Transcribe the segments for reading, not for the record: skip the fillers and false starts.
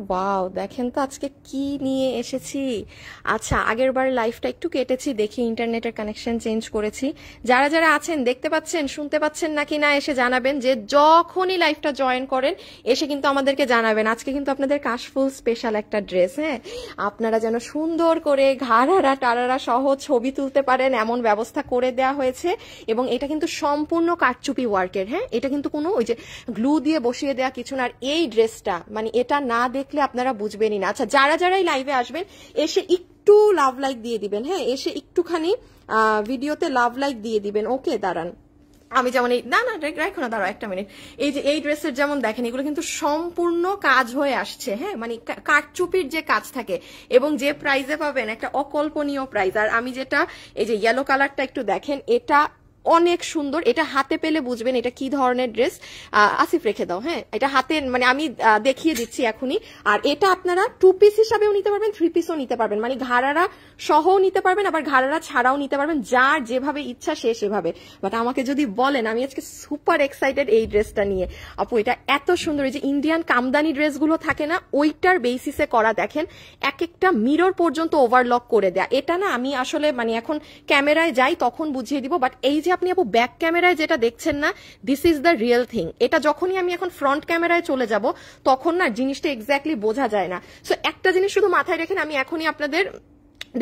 Wow, দেখেন তো আজকে কি নিয়ে এসেছি। আচ্ছা, আগের বার লাইভটা একটু কেটেছি, দেখি ইন্টারনেটের কানেকশন চেঞ্জ করেছি। যারা যারা আছেন দেখতে পাচ্ছেন শুনতে পাচ্ছেন নাকি না এসে জানাবেন, যে যখনই লাইভটা জয়েন করেন এসে কিন্তু আমাদেরকে জানাবেন। আজকে কিন্তু আপনাদের কাশফুল স্পেশাল একটা ড্রেস, হ্যাঁ, আপনারা যেন সুন্দর করে ঘাড়ারা টারারা সহ ছবি তুলতে পারেন এমন ব্যবস্থা করে দেওয়া হয়েছে। এবং এটা কিন্তু সম্পূর্ণ কারচুপি ওয়ার্কের, হ্যাঁ, এটা কিন্তু কোনো ওই যে গ্লু দিয়ে বসিয়ে দেওয়া কিছু না। আর এই ড্রেসটা মানে এটা না দেখলে আপনারা বুঝবেনই না। আচ্ছা, যারা যারাই লাইভে আসবেন এসে একটু লাভ লাইক দিয়ে দিবেন, হ্যাঁ, এসে একটুখানি ভিডিওতে লাভ লাইক দিয়ে দিবেন। ওকে, দাঁড়ান, আমি যেমন এই না না রাখো না, দাঁড়াও একটা মিনিট। এই যে এই ড্রেসের যেমন দেখেন এগুলো কিন্তু সম্পূর্ণ কাজ হয়ে আসছে, হ্যাঁ, মানে কারচুপির যে কাজ থাকে, এবং যে প্রাইজে পাবেন একটা অকল্পনীয় প্রাইস। আর আমি যেটা এই যে ইয়েলো কালারটা একটু দেখেন, এটা অনেক সুন্দর, এটা হাতে পেলে বুঝবেন এটা কি ধরনের ড্রেস। আসিফ রেখে দাও, হ্যাঁ, এটা হাতে মানে আমি দেখিয়ে দিচ্ছি এখনই। আর এটা আপনারা 2 পিস হিসাবেও নিতে পারবেন, 3 পিসও নিতে পারবেন, মানে ঘাড়ারা সহও নিতে পারবেন, আবার ঘাড়ারা ছাড়াও নিতে পারবেন, যার যেভাবে ইচ্ছা সে সেভাবে। বাট আমাকে যদি বলেন, আমি আজকে সুপার এক্সাইটেড এই ড্রেসটা নিয়ে। আপু এটা এত সুন্দর, এই যে ইন্ডিয়ান কামদানি ড্রেসগুলো থাকে না, ওইটার বেসিসে করা। দেখেন এক একটা মিরর পর্যন্ত ওভারলক করে দেয়া। এটা না আমি আসলে মানে এখন ক্যামেরায় যাই তখন বুঝিয়ে দিব, বাট এই যে আপনি আপু ব্যাক ক্যামেরায় যেটা দেখছেন না, this is the real thing. এটা যখনই আমি এখন ফ্রন্ট ক্যামেরায় চলে যাব তখন না জিনিসটা এক্স্যাক্টলি বোঝা যায় না। সো একটা জিনিস শুধু মাথায় রেখেন, আমি এখনই আপনাদের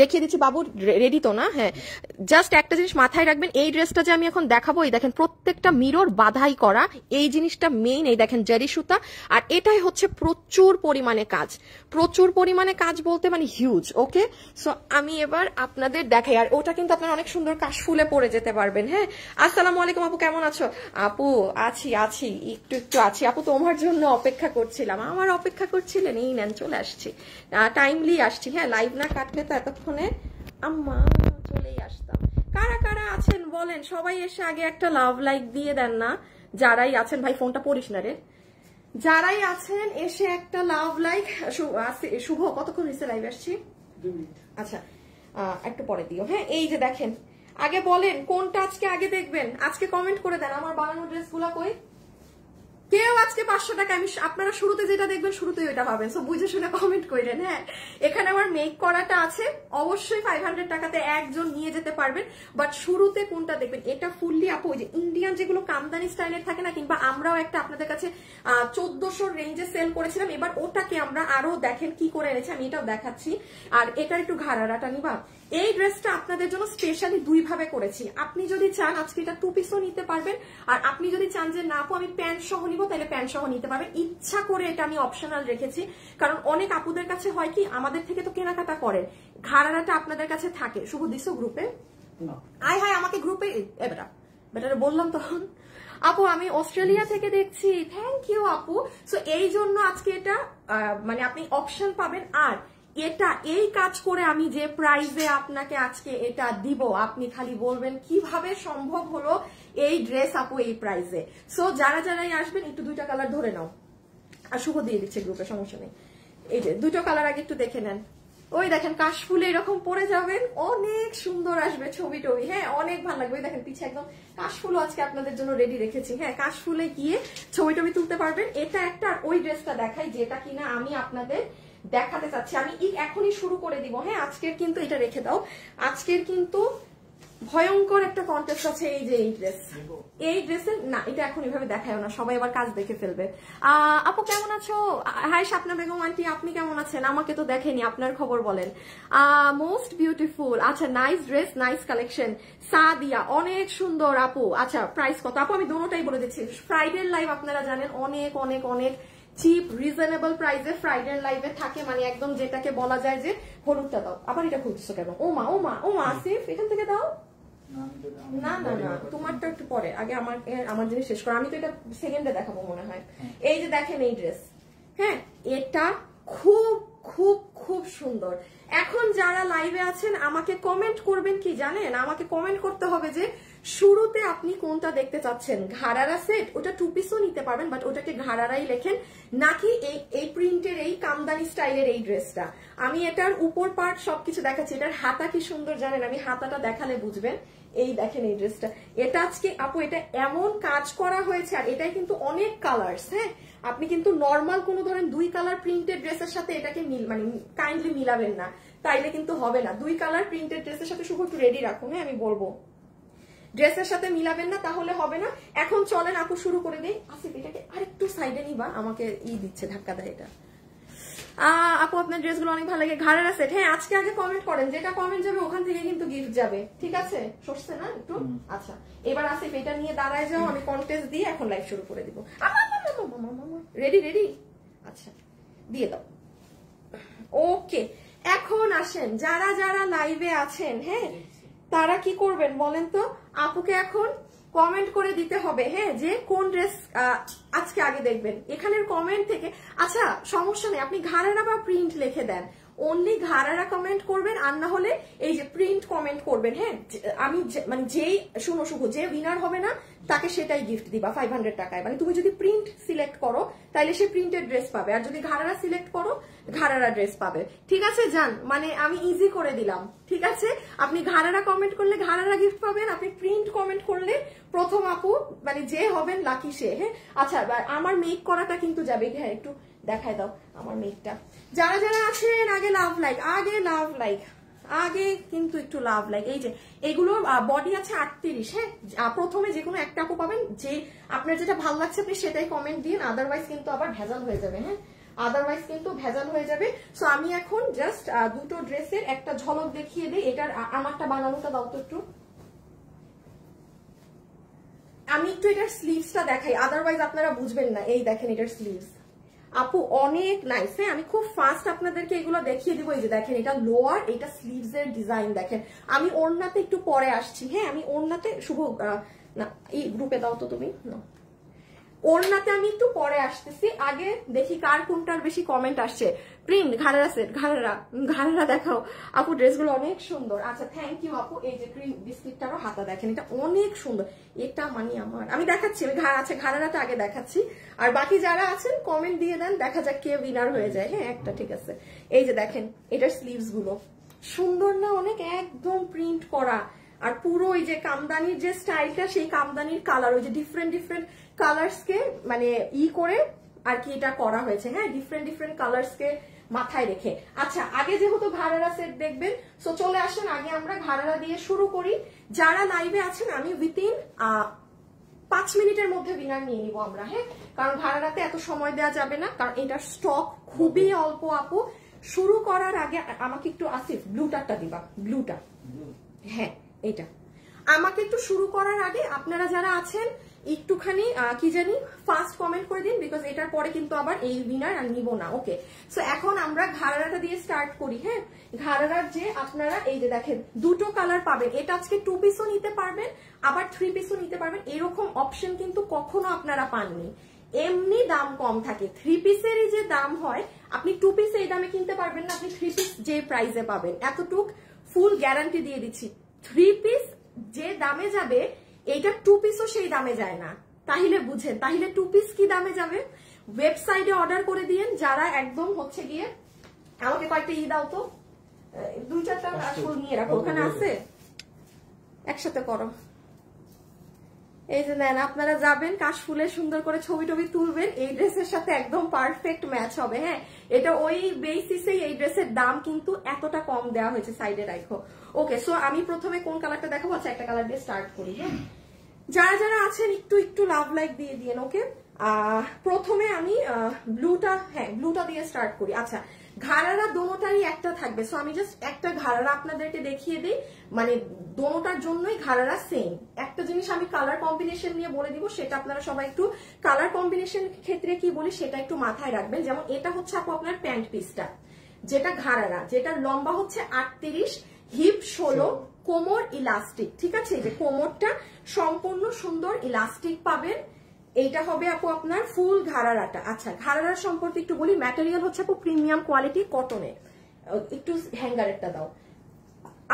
দেখিয়ে দিচ্ছি। বাবু রেডি তো না? হ্যাঁ, জাস্ট একটা জিনিস মাথায় রাখবেন, এই ড্রেসটা যে আমি এখন দেখাবো, এই দেখেন প্রত্যেকটা মিরর বাধাই করা, এই জিনিসটা মেইন। এই দেখেন জারি সুতা, আর এটাই হচ্ছে প্রচুর পরিমাণে কাজ। প্রচুর পরিমাণে কাজ বলতে মানে হিউজ। ওকে, সো আমি এবার আপনাদের দেখাই। আর ওটা কিন্তু আপনারা অনেক সুন্দর কাশফুলে পরে যেতে পারবেন। হ্যাঁ, আসসালামু আলাইকুম আপু, কেমন আছো? আপু আছি আছি, একটু একটু আছি আপু, তোমার জন্য অপেক্ষা করছিলাম। আমার অপেক্ষা করছিলেন? এই নেন চলে আসছি, টাইমলি আসছি। হ্যাঁ, লাইভ না কাটলে তো এতক্ষণে আম্মা চলেই আসতাম। কারা কারা আছেন বলেন, সবাই এসে আগে একটা লাভ লাইক দিয়ে দেন না। যারাই আছেন, ভাই ফোনটা পড়িস না রে, যারাই আছেন এসে একটা লাভ লাইক। শুভ কতক্ষণ হয়েছে লাইভ আসছি? 2 মিনিট। আচ্ছা, একটু পরে দিও। হ্যাঁ, এই যে দেখেন, আগে বলেন কোনটা আজকে আগে দেখবেন, আজকে কমেন্ট করে দেন। আমার বানানো ড্রেসগুলো কই? কেউ আজকে 500 টাকা, আমি আপনারা শুরুতে যেটা দেখবেন শুরুতেই ওইটা পাবেন। সো বুঝে শুনে কমেন্ট করেন। হ্যাঁ, এখানে আমার মেক করাটা আছে, অবশ্যই 500 টাকাতে একজন নিয়ে যেতে পারবেন। বাট শুরুতে কোনটা দেখবেন, এটা ফুললি আপু ওই যে ইন্ডিয়ান যেগুলো কামদানি স্টাইলের থাকে না, কিংবা আমরাও একটা আপনাদের কাছে 1400 রেঞ্জে সেল করেছিলাম, এবার ওটাকে আমরা আরো দেখেন কি করে এনেছি, আমি এটাও দেখাচ্ছি। আর এটা একটু ঘাড়াটা নিবা। এই ড্রেসটা আপনাদের জন্য স্পেশালি 2 ভাবে করেছি। আপনি যদি চান আজকে এটা 2 পিসও নিতে পারবেন, আর আপনি যদি চান যে না আপু আমি প্যান্ট সহ নিব, তাহলে প্যান্ট সহ নিতে পারবেন। ইচ্ছা করে এটা আমি অপশনাল রেখেছি, কারণ অনেক আপুদের কাছে হয় কি, আমাদের থেকে তো কেনাকাটা করেন, ঘাড়াটা আপনাদের কাছে থাকে। শুভ দিছো গ্রুপে? আয় হায়, আমাকে গ্রুপে বেটারে বললাম তখন। আপু আমি অস্ট্রেলিয়া থেকে দেখছি, থ্যাংক ইউ আপু। সো এই জন্য আজকে এটা মানে আপনি অপশন পাবেন। আর এটা এই কাজ করে আমি যে প্রাইসে আপনাকে আজকে এটা দিব, আপনি খালি বলবেন কিভাবে সম্ভব হলো এই ড্রেস আপু এই প্রাইসে। সো যারা যারাই আসবেন একটু 2টা কালার ধরে নাও, আর শুভ দিয়ে দিচ্ছে গ্রুপে, সমস্যা নেই। এই যে 2টো কালার আগে একটু দেখে নেন। ওই দেখেন কাশফুলে এরকম পরে যাবেন, অনেক সুন্দর আসবে ছবি টবি। হ্যাঁ, অনেক ভালো লাগবে। দেখেন পিছে একদম কাশফুলও আজকে আপনাদের জন্য রেডি রেখেছি। হ্যাঁ, কাশফুলে গিয়ে ছবি টবি তুলতে পারবেন। এটা একটা। আর ওই ড্রেসটা দেখাই যেটা কিনা আমি আপনাদের দেখাতে চাচ্ছি, আমি এখনই শুরু করে দিব। হ্যাঁ, আজকের কিন্তু এটা রেখে দাও, আজকের কিন্তু ভয়ঙ্কর একটা কন্টেস্ট আছে। এই যে এই ড্রেস, এই ড্রেসের না, এটা এখন এভাবে দেখায় না, সবাই আবার কাজ দেখে ফেলবে। আপু কেমন আছো? হাই স্বপ্না বেগম আন্টি, আপনি কেমন আছেন? আমাকে তো দেখেনি, আপনার খবর বলেন। মোস্ট বিউটিফুল, আচ্ছা nice dress, nice collection. Sadia অনেক সুন্দর আপু। আচ্ছা প্রাইস কত আপু? আমি দোনোটাই বলে দিচ্ছি। ফ্রাইডে লাইভ আপনারা জানেন অনেক অনেক অনেক চিপ রিজনেবল প্রাইসে ফ্রাইডে লাইভে থাকে, মানে একদম যেটাকে বলা যায় যে হলুদটা দাও। আবার এটা খুঁজছো কেন? ওমা ওমা ওমা, আসিফ এখান থেকে দাও। না না না, তোমারটা একটু পরে, আগে আমার জিনিস শেষ করো। আমি তো এটা সেকেন্ডে দেখাবো মনে হয়। এই যে দেখেন এই ড্রেস, হ্যাঁ এটা খুব খুব খুব সুন্দর। এখন যারা লাইভে আছেন আমাকে কমেন্ট করবেন কি জানেন, আমাকে কমেন্ট করতে হবে যে শুরুতে আপনি কোনটা দেখতে চাচ্ছেন, ঘাড়ারা সেট, ওটা 2 পিসও নিতে পারবেন, বাট ওটাকে ঘাড়ারাই লেখেন, নাকি এই প্রিন্টের এই কামদানি কামদানি স্টাইলের এই ড্রেসটা। আমি এটার উপর পার্ট সবকিছু দেখাচ্ছি। এটার হাতা কি সুন্দর জানেন, আমি হাতাটা দেখালে বুঝবেন। এই দেখেন এই ড্রেসটা, এটা আজকে আপু এটা এমন কাজ করা হয়েছে, আর এটাই কিন্তু অনেক কালার্স। হ্যাঁ, আপনি কিন্তু নর্মাল কোনো ধরেন 2 কালার প্রিন্টেড ড্রেসের সাথে এটাকে মানে কাইন্ডলি মিলাবেন না, তাইলে কিন্তু হবে না। 2 কালার প্রিন্টেড ড্রেসের সাথে শুধু একটু রেডি রাখুন। হ্যাঁ, আমি বলবো ড্রেসের সাথে মিলাবেন না, তাহলে হবে না। এখন চলেন আপু শুরু করে দেই। আসিফ এটাকে আরেকটু সাইডে নিবা, আমাকে দিচ্ছে ধাক্কা দেয় এটা। আপু আপনার ড্রেসগুলো অনেক ভালো লাগে। ঘাড়ের সেট, হ্যাঁ আজকে আগে কমেন্ট করেন, যেটা কমেন্ট যাবে ওখান থেকে কিন্তু গিফট যাবে, ঠিক আছে? সরছে না একটু? আচ্ছা, এবার আসিফ এটা নিয়ে দাঁড়ায় যাও, আমি কন্টেস্ট দিয়ে এখন লাইভ শুরু করে দিব। Ready ready? আচ্ছা, দিয়ে দাও। ওকে, এখন আসেন যারা যারা লাইভে আছেন, হ্যাঁ তারা কি করবেন বলেন তো? আপুকে এখন কমেন্ট করে দিতে হবে, হ্যাঁ, যে কোন ড্রেস আজকে আগে দেখবেন এখানের কমেন্ট থেকে। আচ্ছা সমস্যা নেই, আপনি ঘাড়ারা বা প্রিন্ট লিখে দেন, অনলি ঘাড়ারা কমেন্ট করবেন, আর না হলে এই যে প্রিন্ট কমেন্ট করবেন। হ্যাঁ, আমি মানে যেই শুনো শুভ যে উইনার হবে না তাকে সেটাই গিফট দিবা 500 টাকায়। মানে তুমি যদি প্রিন্ট সিলেক্ট করো তাহলে সে প্রিন্টেড ড্রেস পাবে, আর যদি ঘাড়ারা সিলেক্ট করো ঘাড়ারা ড্রেস পাবে, ঠিক আছে? জান, মানে আমি ইজি করে দিলাম, ঠিক আছে? আপনি ঘাড়ারা কমেন্ট করলে ঘাড়ারা গিফট পাবেন, আপনি প্রিন্ট কমেন্ট করলে প্রথম আপু মানে যে হবেন লাকি সে। হ্যাঁ, আচ্ছা আমার মেক করাটা কিন্তু যাবে। হ্যাঁ, একটু দেখায় দাও আমার মেকটা। যারা যারা আছেন আগে লাভ লাইক, আগে লাভ লাইক, আগে কিন্তু একটু লাভ লাইক। এই যে এগুলোর বডি আছে 38। হ্যাঁ, প্রথমে যে কোনো একটা আপু পাবেন, যে আপনার যেটা ভালো লাগছে আপনি সেটাই কমেন্ট দিন, আদারওয়াইজ কিন্তু আবার ভেজাল হয়ে যাবে। হ্যাঁ, আদারওয়াইজ কিন্তু ভেজাল হয়ে যাবে। সো আমি এখন জাস্ট দুটো ড্রেসের একটা ঝলক দেখিয়ে দিই। এটার আমারটা বানানোটা দাও তো একটু, আমি একটু এটার স্লিভসটা দেখাই, আদারওয়াইজ আপনারা বুঝবেন না। এই দেখেন এটার স্লিভস আপু অনেক নাইস। হ্যাঁ, আমি খুব ফাস্ট আপনাদেরকে এগুলো দেখিয়ে দিব। এই যে দেখেন এটা লোয়ার, এটা স্লিভস এর ডিজাইন দেখেন। আমি ওড়নাতে একটু পরে আসছি। হ্যাঁ, আমি ওড়নাতে শুভ না এই গ্রুপে দাও তো তুমি না, ওড়নাতে আমি একটু পরে আসতেছি। আগে দেখি কার কোনটার বেশি কমেন্ট আসছে। প্রিন্ট ঘাড়ারা সেট, ঘাড়ারা দেখাও আপু, ড্রেসগুলো অনেক সুন্দর। আচ্ছা থ্যাংক ইউ আপু। এই যে ক্রিম বিস্কিটটারও হাতা দেখেন, এটা অনেক সুন্দর। এটা মানে আমার আমি দেখাচ্ছি, আমি ঘাড়ারাটা আগে দেখাচ্ছি, আর বাকি যারা আছেন কমেন্ট দিয়ে দেন, দেখা যাক কে উইনার হয়ে যায়। হ্যাঁ, একটা ঠিক আছে। এই যে দেখেন এটার স্লিভস গুলো সুন্দর না অনেক, একদম প্রিন্ট করা, আর পুরো ওই যে কামদানির যে স্টাইলটা সেই কামদানির কালার, ওই যে ডিফারেন্ট ডিফারেন্ট কালার্স কে মানে করে আর কি এটা করা হয়েছে। হ্যাঁ, ডিফারেন্ট ডিফারেন্ট কালার্স কে মাথায় রেখে। আচ্ছা, আগে যেহেতু ঘাড়ারা সেট দেখবেন, সো চলে আসেন আগে আমরা ঘাড়ারা দিয়ে শুরু করি। যারা লাইভে আছেন আমি উইথিন 5 মিনিটের মধ্যে উইনার নিয়ে নিব আমরা। হ্যাঁ, কারণ ঘাড়ারাতে এত সময় দেওয়া যাবে না, কারণ এটার স্টক খুবই অল্প আপু। শুরু করার আগে আমাকে একটু আসিফ ব্লুটারটা দিবা, ব্লুটা। হ্যাঁ, এটা আমাকে একটু শুরু করার আগে আপনারা যারা আছেন একটুখানি কি জানি ফাস্ট কমেন্ট করে দিন, বিকজ এটার পরে কিন্তু আবার এই উইনার আর নিব না। ওকে, সো এখন আমরা ঘাড়ারাটা দিয়ে স্টার্ট করি। হ্যাঁ, ঘাড়ারার যে আপনারা এই যে দেখেন দুটো কালার পাবেন, এটা আজকে 2 পিসও নিতে পারবেন, আবার 3 পিসও নিতে পারবেন। এরকম অপশন কিন্তু কখনো আপনারা পাননি। এমনি দাম কম থাকে, 3 পিসেরই যে দাম হয় আপনি 2 পিস এই দামে কিনতে পারবেন না, আপনি 3 পিস যে প্রাইসে পাবেন, এতটুক ফুল গ্যারান্টি দিয়ে দিচ্ছি। 3 পিস যে দামে যাবে এইটা 2 পিসও সেই দামে যায় না, তাহলে বুঝেন। তাহলে 2 পিস কি দামে যাবে? ওয়েবসাইটে অর্ডার করে দিয়েন যারা একদম হচ্ছে গিয়ে। আমাকে কয়েকটা দাও তো, 2-4টা ফুল নিয়ে রাখো, ওখানে আছে, একসাথে করো। এই যে নেন, আপনারা যাবেন কাশফুলে সুন্দর করে ছবি টবি তুলবেন, এই ড্রেসের সাথে একদম পারফেক্ট ম্যাচ হবে। হ্যাঁ, এটা ওই বেসিসেই এই ড্রেসের দাম কিন্তু এতটা কম দেওয়া হয়েছে, সাইডে রাখো। ওকে, সো আমি প্রথমে কোন কালারটা দেখাবো? আচ্ছা, একটা কালার দিয়ে স্টার্ট করি। হ্যাঁ, যারা যারা আছেন একটু একটু লাভ লাইক দিয়ে দিয়েন। ওকে, প্রথমে আমি ব্লুটা, হ্যাঁ ব্লুটা দিয়ে স্টার্ট করি। আচ্ছা, ঘাড়ারা দোনোটারই একটা থাকবে, সো আমি জাস্ট একটা ঘাড়ারা আপনাদেরকে দেখিয়ে দিই, মানে দোনোটার জন্যই ঘাড়ারা সেম। একটা জিনিস আমি কালার কম্বিনেশন নিয়ে বলে দিব, সেটা আপনারা সবাই একটু কালার কম্বিনেশন ক্ষেত্রে কি বলি সেটা একটু মাথায় রাখবেন। যেমন এটা হচ্ছে আপু আপনার প্যান্ট পিসটা, যেটা ঘাড়ারা, যেটার লম্বা হচ্ছে 38, হিপ 16, কোমর ইলাস্টিক। ঠিক আছে, এই যে কোমরটা সম্পূর্ণ সুন্দর ইলাস্টিক পাবেন। এইটা হবে আপু আপনার ফুল ঘাড়ারাটা। আচ্ছা, ঘাড়ারার সম্পর্কে একটু বলি, ম্যাটেরিয়াল হচ্ছে আপু প্রিমিয়াম কোয়ালিটি কটনের। একটু হ্যাঙ্গারেরটা দাও।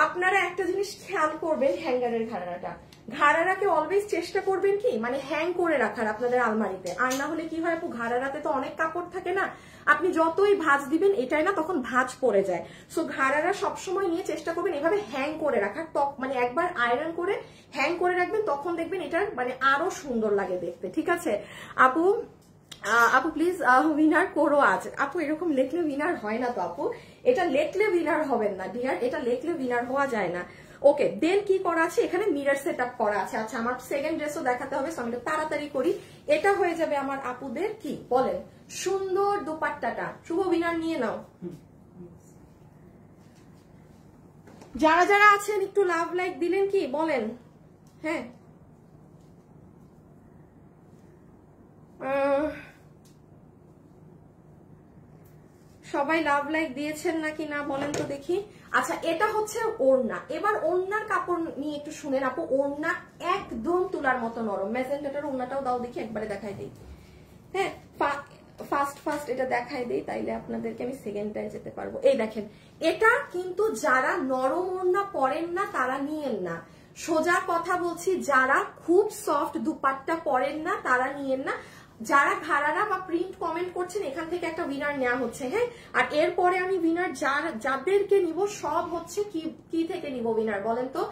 আপনারা একটা জিনিস খেয়াল করবেন, হ্যাঙ্গারের ঘাড়ারাটা ঘাড়ারাকে অলওয়েজ চেষ্টা করবেন কি মানে হ্যাং করে রাখার আপনাদের আলমারিতে, আর না হলে কি হয় আপু ঘাড়ারাতে তো অনেক কাপড় থাকে না, আপনি যতই ভাঁজ দিবেন এটাই না তখন ভাঁজ পড়ে যায়। সো ঘাড়ারা সবসময় নিয়ে চেষ্টা করবেন এভাবে হ্যাং করে রাখার, মানে একবার আয়রন করে হ্যাং করে রাখবেন, তখন দেখবেন এটার মানে আরো সুন্দর লাগে দেখতে। ঠিক আছে আপু, আপু প্লিজ উইনার করো আজ। আপু এরকম লেখলে উইনার হয় না তো আপু, এটা লেখলে উইনার হবেন না ডিয়ার, এটা লেখলে উইনার হওয়া যায় না। ওকে দেন কি করা আছে এখানে মিরর সেট আপ করা আছে। আচ্ছা আমার সেকেন্ড ড্রেসও দেখাতে হবে, আমি তাড়াতাড়ি করি। এটা হয়ে যাবে আমার আপুদের কি বলেন সুন্দর দুপাট্টাটা। শুভ উইনার নিয়ে নাও, যারা যারা আছেন একটু লাভ লাইক দিলেন কি বলেন। হ্যাঁ সবাই লাভ লাইক দিয়েছেন নাকি না বলেন তো দেখি। আচ্ছা এটা হচ্ছে ওড়না, এবার ওড়নার কাপড় নিয়ে একটু শুনেন আপু। ওড়না একদম তুলার মতো নরম, ম্যাজেন্টাটার ওড়নাটাও দাও দেখি, একবারে দেখাই দিই। হ্যাঁ ফাস্ট এটা দেখাই দিই, তাইলে আপনাদেরকে আমি সেকেন্ডটায় যেতে পারবো। এই দেখেন এটা কিন্তু যারা নরম ওড়না পরেন না তারা নিয়েন না, সোজা কথা বলছি, যারা খুব সফট দুপাট্টা পরেন না তারা নিয়েন না। যারা ঘাড়ারা বা প্রিন্ট কমেন্ট করছেন এখান থেকে একটা উইনার নেওয়া হচ্ছে। হ্যাঁ আর এরপরে আমি উইনার যাদেরকে নিব সব হচ্ছে কি থেকে নিব উইনার বলেন তো,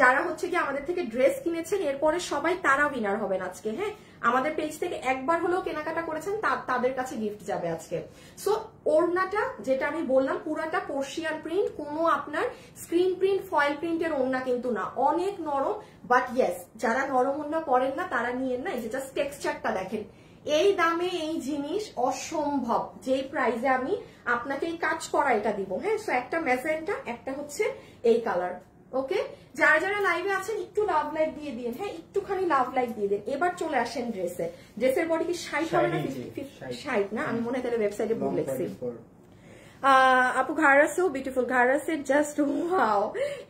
যারা হচ্ছে কি আমাদের থেকে ড্রেস কিনেছেন এরপরে সবাই তারা উইনার হবেন আজকে। হ্যাঁ আমাদের পেজ থেকে একবার হলেও কেনাকাটা করেছেন তাদের কাছে গিফট যাবে আজকে। সো ওড়নাটা যেটা আমি বললাম পুরাটা পার্সিয়ান প্রিন্ট, কোনো আপনার স্ক্রিন প্রিন্ট ফয়েল প্রিন্টের ওড়না কিন্তু না, অনেক নরম। বাট ইয়েস যারা নরম ওড়না পরেন না তারা নিয়েন না। এই যে জাস্ট টেক্সচারটা দেখেন, এই দামে এই জিনিস অসম্ভব, যেই প্রাইসে আমি আপনাকে এই কাজ করা এটা দিব। হ্যাঁ সো একটা ম্যাজেন্টা, একটা হচ্ছে এই কালার। ওকে যারা যারা লাইভে আছেন একটু লাভ লাইক দিয়ে দিন। হ্যাঁ একটুখানি লাভ লাইক দিয়ে দিন। এবার চলে আসেন ড্রেসে। ড্রেসের বডি কি 60 হবে না 60 না, আমি মনে হয় তাহলে ওয়েবসাইটে ভুল লিখছি। আপু ঘাড়া সো বিউটিফুল, ঘাড়া সেট জাস্ট ওয়াও।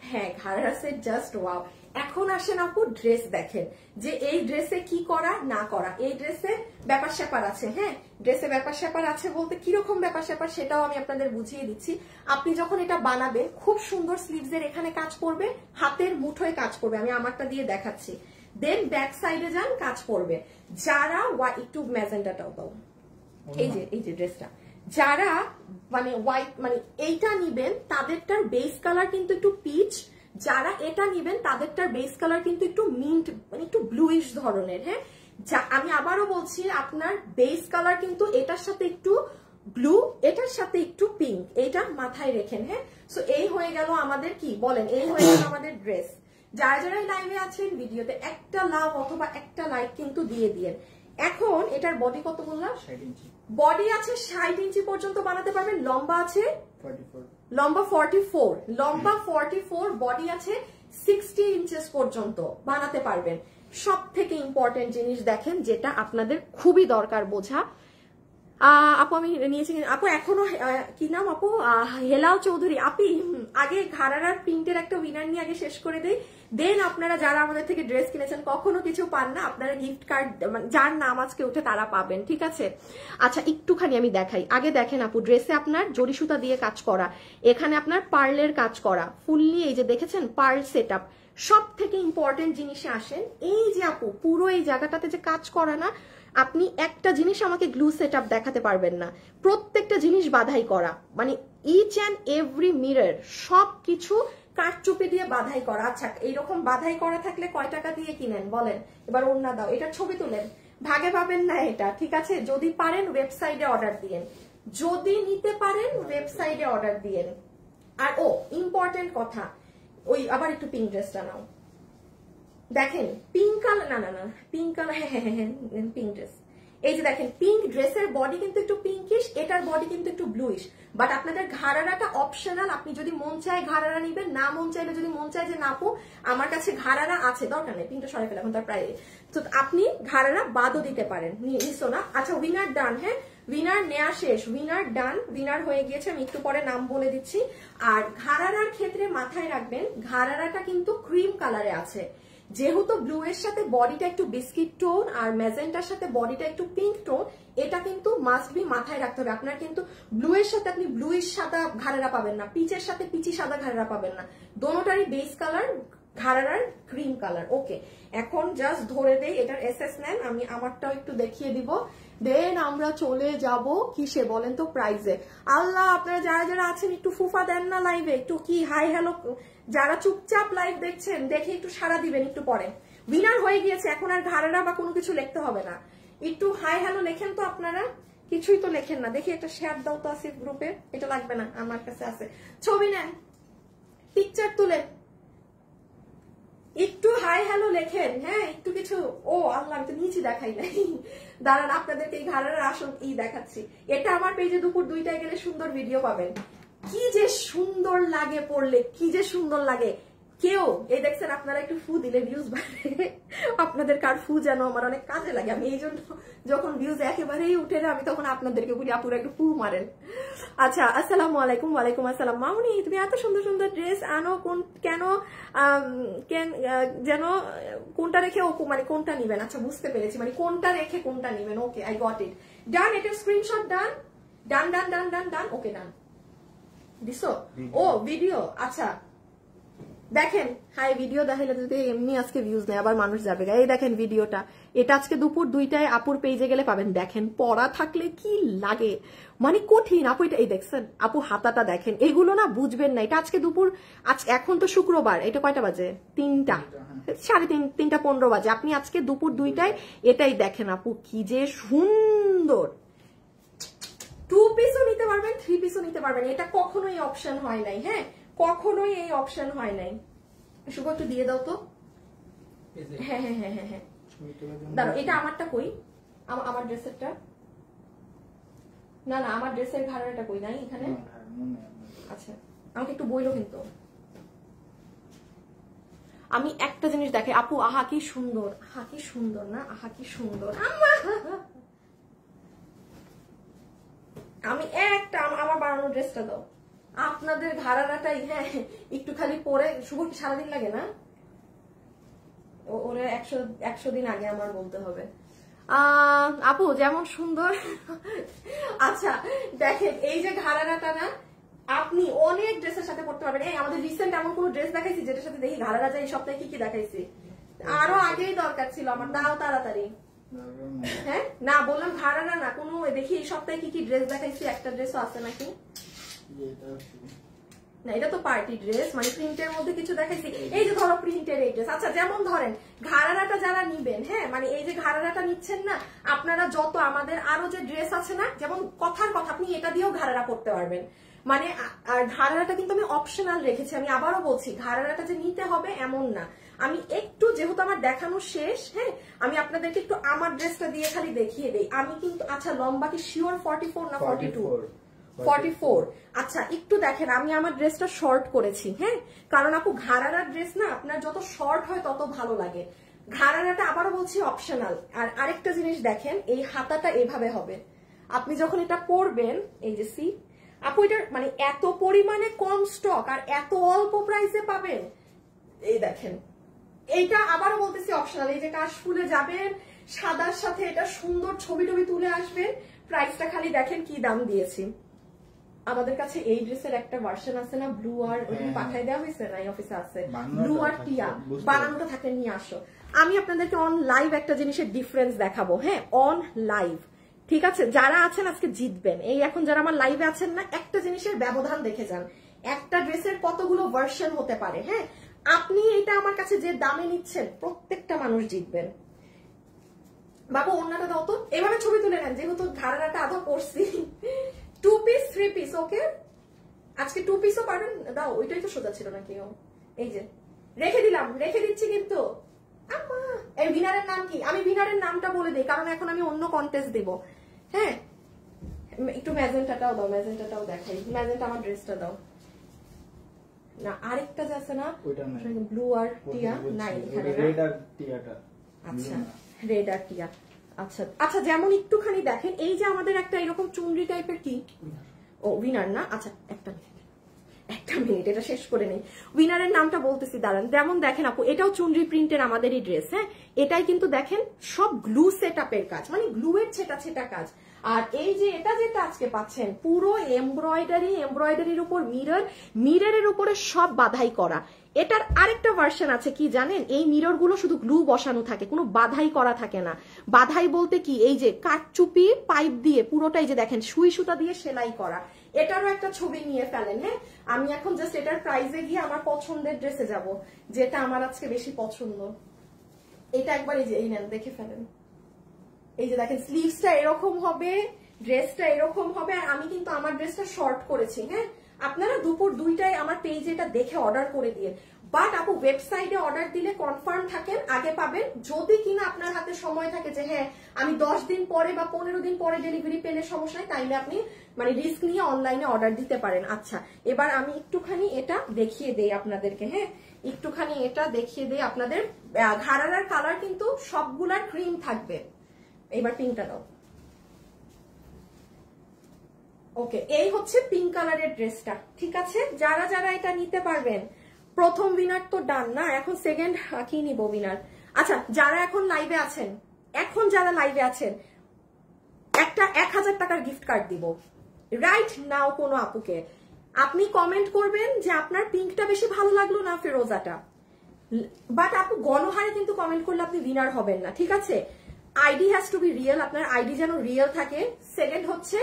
হ্যাঁ ঘাড়া সেট জাস্ট ওয়াও। এখন আসেন আপু ড্রেস দেখেন যে এই ড্রেসে কি করা না করা। এই ড্রেসে ব্যাপার স্যাপার আছে। হ্যাঁ ড্রেসে ব্যাপার স্যাপার আছে বলতে কিরকম ব্যাপার স্যাপার সেটাও আমি আপনাদের বুঝিয়ে দিচ্ছি। আপনি যখন এটা বানাবেন খুব সুন্দর স্লিভস এর এখানে কাজ করবে, হাতের মুঠোয় কাজ করবে, আমি আমারটা দিয়ে দেখাচ্ছি। দেন ব্যাক সাইডে যান কাজ করবে। যারা একটু ম্যাজেন্টাটাও দাও, এই যে ড্রেসটা যারা মানে হোয়াইট মানে এইটা নিবেন তাদেরটার বেস কালার কিন্তু একটু পিচ, যারা এটা নিবেন তাদেরটার বেস কালার কিন্তু একটু মিন্ট মানে একটু ব্লুইশ ধরনের। হ্যাঁ আমি আবারও বলছি আপনার বেস কালার কিন্তু এটার সাথে একটু ব্লু, এটার সাথে একটু পিঙ্ক, এটা মাথায় রেখেন। হ্যাঁ সো এই হয়ে গেল আমাদের কি বলেন, এই হয়ে গেল আমাদের ড্রেস। যারা যারা লাইভে আছেন ভিডিওতে একটা লাভ অথবা একটা লাইক কিন্তু দিয়ে দিয়েন। এখন এটার বডি কত বললাম, 60 ইঞ্চি বডি আছে 60 ইঞ্চি পর্যন্ত বানাতে পারবেন, লম্বা আছে 44, লম্বা 44, লম্বা 44, বডি আছে 60 ইঞ্চেস পর্যন্ত বানাতে পারবেন। সব থেকে ইম্পর্টেন্ট জিনিস দেখেন যেটা আপনাদের খুবই দরকার বোঝা। আপু আমি নিয়েছি আপু এখনো কি নাম আপু, হেলাও চৌধুরী আপি। আগে ঘাড়ারার প্রিন্টের একটা উইনার নিয়ে আগে শেষ করে দেই, দেন আপনারা যারা আমাদের থেকে ড্রেস কিনেছেন কখনো কিছু পান না, আপনারা গিফট কার্ড যার নাম আজকে উঠে তারা পাবেন। ঠিক আছে আচ্ছা একটুখানি আমি দেখাই। আগে দেখেন আপু ড্রেসে আপনার জরি সুতা দিয়ে কাজ করা, এখানে আপনার পার্লের কাজ করা ফুললি, এই যে দেখেছেন পার্ল সেট আপ। সব থেকে ইম্পর্টেন্ট জিনিসে আসেন, এই যে আপু পুরো এই জায়গাটাতে যে কাজ করা না, আপনি একটা জিনিস আমাকে গ্লু সেট আপ দেখাতে পারবেন না, প্রত্যেকটা জিনিস বাধাই করা, মানে ইচ অ্যান্ড এভরি মিরর সবকিছু কাঠচুপি দিয়ে বাধাই করা। আচ্ছা এইরকম বাধাই করা থাকলে কয় টাকা দিয়ে কিনেন বলেন, এবার ওড়না দাও, এটা ছবি তুলেন, ভাগে পাবেন না এটা। ঠিক আছে যদি পারেন ওয়েবসাইটে অর্ডার দিয়েন, যদি নিতে পারেন ওয়েবসাইটে অর্ডার দিয়েন। আর ও ইম্পর্টেন্ট কথা, ওই আবার একটু পিঙ্ক ড্রেসটা নাও, দেখেন পিঙ্ক কালার, না না না পিঙ্ক কালার, হ্যাঁ পিঙ্ক ড্রেস, এই যে দেখেন পিঙ্ক ড্রেসের বডি কিন্তু একটু পিঙ্কিশ, এটার বডি কিন্তু একটু ব্লুইশ। বাট আপনাদের ঘাড়ারাটা অপশনাল, আপনি যদি মন চায় ঘাড়ারা নিবেন, না মন চাইলে যদি মন চায় যে না আপু আমার কাছে ঘাড়ারা আছে দরকার নেই, পিঙ্কটা সরাই ফেলে এখন তার প্রায়, তো আপনি ঘাড়ারা বাদও দিতে পারেন, নিছো না। আচ্ছা উইনার ডান, হ্যাঁ উইনার নেওয়া শেষ, উইনার ডান, উইনার হয়ে গিয়েছে, আমি একটু পরে নাম বলে দিচ্ছি। আর ঘাড়ারার ক্ষেত্রে মাথায় রাখবেন ঘাড়ারাটা কিন্তু ক্রিম কালারে আছে, যেহেতু ব্লু এর সাথে বডিটা একটু বিস্কিট টোন আর ম্যাজেন্টার সাথে বডিটা একটু পিঙ্ক টোন, এটা কিন্তু মাস্ট বি মাথায় রাখতে হবে আপনার। কিন্তু ব্লু এর সাথে আপনি ব্লুইশ সাদা ঘাড়েরা পাবেন না, পিচের সাথে পিচি সাদা ঘাড়েরা পাবেন না, দোনোটারই বেস কালার ঘাড়ার ক্রিম কালার। ওকে, এখন জাস্ট ধরে দেই, এটার এসএস নেন, আমি আমারটাও একটু দেখিয়ে দিব, দেন আমরা চলে যাব কিসে বলেন তো, প্রাইজে। আল্লাহ, আপনারা যারা যারা আছেন একটু ফুফা দেন না লাইভে, একটু কি হাই হ্যালো, যারা চুপচাপ লাইভ দেখছেন দেখে একটু সাড়া দিবেন একটু পরে। উইনার হয়ে গিয়েছে, এখন আর ঘাড়ারা বা কোনো কিছু লিখতে হবে না, একটু হাই হ্যালো লেখেন তো আপনারা, কিছুই তো লেখেন না। দেখি একটা শেয়ার দাও তো আসিফ গ্রুপে, এটা লাগবে না আমার কাছে আছে, ছবি নেন, পিকচার তুলে একটু হাই হ্যালো লেখেন, হ্যাঁ একটু কিছু। ও আল্লাহ, আমি তো নিচে দেখাই নাই, দাঁড়ান আপনাদেরকে এই ঘাড়ার আসল ই দেখাচ্ছি। এটা আমার পেজে দুপুর 2টায় গেলে সুন্দর ভিডিও পাবেন, কি যে সুন্দর লাগে পড়লে, কি যে সুন্দর লাগে। কেউ এই দেখছেন, আপনারা একটু ফু দিলে ভিউজ বাড়ে, আপনাদের কার ফু যেন আমার অনেক কাজে লাগে। আমি এই জন্য যখন ভিউজ একেবারেই উঠে না, আমি তখন আপনাদেরকে বলি আপুরা একটু ফু মারেন। আচ্ছা, আসসালামু আলাইকুম। ওয়ালাইকুম আসসালাম। মামুনি, তুমি এত সুন্দর সুন্দর ড্রেস আনো, কেন যেন কোনটা রেখে ও, মানে কোনটা নিবেন? আচ্ছা বুঝতে পেরেছি, মানে কোনটা রেখে কোনটা নিবেন। ওকে, আই গট ইট, ডান। এটা স্ক্রিনশট ডান, ডান ডান ডান ডান ডান। ওকে, ডান দিছো? ও ভিডিও, আচ্ছা দেখেন। হাই, ভিডিও দেখাইলে যদি এমনি আজকে ভিউজ নেই, আবার মানুষ যাবে। এই দেখেন ভিডিওটা, এটা আজকে দুপুর 2টায় আপুর পেজে গেলে পাবেন। দেখেন পড়া থাকলে কি লাগে, মানে কঠিন আপু। এটা এই দেখছেন আপু, হাতাটা দেখেন, এগুলো না বুঝবেন না। এটা আজকে দুপুর, এখন তো শুক্রবার, এটা কয়টা বাজে? 3টা, 3:15 বাজে। আপনি আজকে দুপুর 2টায় এটাই দেখেন আপু, কি যে সুন্দর। 2 পিসও নিতে পারবেন, 3 পিসও নিতে পারবেন, এটা কখনোই অপশন হয় নাই। হ্যাঁ, কখনোই এই অপশন হয় নাই। শুভ একটু দিয়ে দাও তো। হ্যাঁ হ্যাঁ হ্যাঁ হ্যাঁ হ্যাঁ, দাঁড়াও, এটা আমারটা কই, আমার ড্রেসেরটা, না না আমার ড্রেসের ঘাড়াটা কই নাই এখানে। আচ্ছা, আমাকে একটু বইলো কিন্তু। আমি একটা জিনিস দেখে আপু, আহা কি সুন্দর, আহা কি সুন্দর না, আহা কি সুন্দর। আমি একটা আমার বানানো ড্রেসটা দাও, আপনাদের ঘাড়াটাই। হ্যাঁ, একটু খালি পরে। শুভ কি সারাদিন লাগে না? ওরে 100 দিন আগে আমার বলতে হবে। আপু যেমন সুন্দর। আচ্ছা দেখেন, এই যে ঘাড়াটা না, আপনি অনেক ড্রেসের সাথে পড়তে পারবেন। এই আমাদের রিসেন্ট এমন কোন ড্রেস দেখাইছি যেটার সাথে দেখি ঘাড়াটা যায়? এই সপ্তাহে কি কি দেখাইছি? আরো আগেই দরকার ছিল আমার, দাও তাড়াতাড়ি। হ্যাঁ না, বললাম ঘাড়াটা না, কোনো দেখি এই সপ্তাহে কি কি ড্রেস দেখাইছি, একটা ড্রেসও আছে নাকি? না, এটা তো পার্টি ড্রেস, মানে প্রিন্টের মধ্যে কিছু দেখাইছি। এই যে ধরো প্রিন্টের এই ড্রেস। আচ্ছা, যেমন ধরেন ঘাড়াটা যারা নিবেন, হ্যাঁ মানে এই যে ঘাড়াটা নিচ্ছেন না আপনারা, যত আমাদের আরো যে ড্রেস আছে না, যেমন কথার কথা আপনি এটা দিয়েও ঘাড়াটা পড়তে পারবেন। মানে আর ঘাড়াটা কিন্তু আমি অপশনাল রেখেছি। আমি আবারও বলছি, ঘাড়াটা যে নিতে হবে এমন না। আমি একটু, যেহেতু আমার দেখানো শেষ, হ্যাঁ আমি আপনাদেরকে একটু আমার ড্রেসটা দিয়ে খালি দেখিয়ে দেই। আমি কিন্তু, আচ্ছা লম্বা কি শিওর 44 না 42? 44। আচ্ছা একটু দেখেন, আমি আমার ড্রেসটা শর্ট করেছি। হ্যাঁ, কারণ আপু ঘাড়ার ড্রেস না আপনার যত শর্ট হয় তত ভালো লাগে। ঘাড়াটা আবারও বলছি অপশনাল। আর আরেকটা জিনিস দেখেন, এই হাতাটা এভাবে হবে। আপনি যখন এটা পরবেন, এই যে সি আপু, এটার মানে এত পরিমাণে কম স্টক আর এত অল্প প্রাইসে পাবেন। এই দেখেন, এইটা আবারও বলতেছি অপশনাল। এই যে কাশফুলে যাবেন, সাদার সাথে এটা সুন্দর ছবি টবি তুলে আসবেন। প্রাইসটা খালি দেখেন কি দাম দিয়েছি। আমাদের কাছে এই ড্রেসের একটা ভার্সন আছে না, ব্লু আর, ওইদিন পাঠাই দেওয়া হয়েছে না, এই অফিসে আছে ব্লু আর টিয়া, বানানোটা থাকে, নিয়ে আসো। আমি আপনাদেরকে অন লাইভ একটা জিনিসের ডিফারেন্স দেখাবো। হ্যাঁ, অন লাইভ, ঠিক আছে? যারা আছেন আজকে জিতবেন। এই এখন যারা আমার লাইভে আছেন না, একটা জিনিসের ব্যবধান দেখে যান, একটা ড্রেসের কতগুলো ভার্সন হতে পারে। হ্যাঁ, আপনি এটা আমার কাছে যে দামে নিচ্ছেন, প্রত্যেকটা মানুষ জিতবেন। বাবু অন্যটা দাও তো, এভাবে ছবি তুলে নেন, যেহেতু ঘাড়াটা আধা পড়ছি। 2 পিস 3 পিস, ওকে আজকে 2 পিসও পারবেন, দাও। ওইটাই তো সোজা ছিল নাকি? এই যে রেখে দিলাম, রেখে দিচ্ছি কিন্তু। এই উইনারের নাম কি? আমি উইনারের নামটা বলে দিই, কারণ এখন আমি অন্য কন্টেস্ট দেব। হ্যাঁ, একটু ম্যাজেন্টাটাও দাও, ম্যাজেন্টাটাও দেখাই। ম্যাজেন্টা আমার ড্রেসটা দাও না, আরেকটা যে আছে না, ব্লু আর টিয়া নাই এখানে, রেড আর টিয়াটা। আচ্ছা, রেড আর টিয়া। আচ্ছা আচ্ছা, যেমন একটুখানি দেখেন, এই যে আমাদের একটা এরকম চুনরি টাইপের, কি ও উইনার না? আচ্ছা একটা মিনিট, এটা শেষ করে নেই। উইনারের নামটা বলতেছি, দাঁড়ান। যেমন দেখেন আপু, এটাও চুনরি প্রিন্টের আমাদেরই ড্রেস। হ্যাঁ, এটাই কিন্তু দেখেন সব গ্লু সেট আপের কাজ, মানে গ্লু এর ছেটা ছেটা কাজ। আর এই যে এটা যেটা আজকে পাচ্ছেন পুরো এমব্রয়ডারির উপর মিররের উপরে সব বাধাই করা। এটার আরেকটা ভার্সন আছে কি জানেন, এই মিরর গুলো শুধু গ্লু বসানো থাকে, কোনো বাধাই করা থাকে না। বাধাই বলতে কি, এই যে কাঠচুপি পাইপ দিয়ে পুরোটাই যে দেখেন সুই সুতা দিয়ে সেলাই করা। এটারও একটা ছবি নিয়ে ফেলেন। হ্যাঁ, আমি এখন জাস্ট এটার প্রাইসে গিয়ে আমার পছন্দের ড্রেসে যাব, যেটা আমার আজকে বেশি পছন্দ। এটা একবার এই যে এই নেন, দেখে ফেলেন। এই যে দেখেন স্লিভসটা এরকম হবে, ড্রেসটা এরকম হবে। আর আমি কিন্তু আমার ড্রেসটা শর্ট করেছি। হ্যাঁ, আপনারা দুপুর 2টায় আমার পেজে এটা দেখে অর্ডার করে দিয়ে, বাট আপু ওয়েবসাইটে অর্ডার দিলে কনফার্ম থাকেন, আগে পাবেন। যদি কিনা আপনার হাতে সময় থাকে যে হ্যাঁ আমি 10 দিন পরে বা 15 দিন পরে ডেলিভারি পেলে সমস্যা নাই, তাইলে আপনি মানে রিস্ক নিয়ে অনলাইনে অর্ডার দিতে পারেন। আচ্ছা, এবার আমি একটুখানি এটা দেখিয়ে দেই আপনাদেরকে। হ্যাঁ, একটুখানি এটা দেখিয়ে দেই আপনাদের। ঘাড়ার কালার কিন্তু সবগুলার ক্রিম থাকবে। এবার পিঙ্কটা দাও। ওকে, এই হচ্ছে পিঙ্ক কালারের ড্রেসটা। ঠিক আছে, যারা যারা এটা নিতে পারবেন, প্রথম উইনার তো ডান না, এখন সেকেন্ড কি নিব উইনার। আচ্ছা, যারা এখন লাইভে আছেন, যারা লাইভে আছেন, একটা 1000 টাকার গিফট কার্ড দিব রাইট নাও কোনো আপুকে। আপনি কমেন্ট করবেন যে আপনার পিঙ্কটা বেশি ভালো লাগলো না ফেরোজাটা, বাট আপু গণহারে কিন্তু কমেন্ট করলে আপনি উইনার হবেন না। ঠিক আছে, ID has to be real, আপনার আইডি যেন রিয়েল থাকে। সেকেন্ড হচ্ছে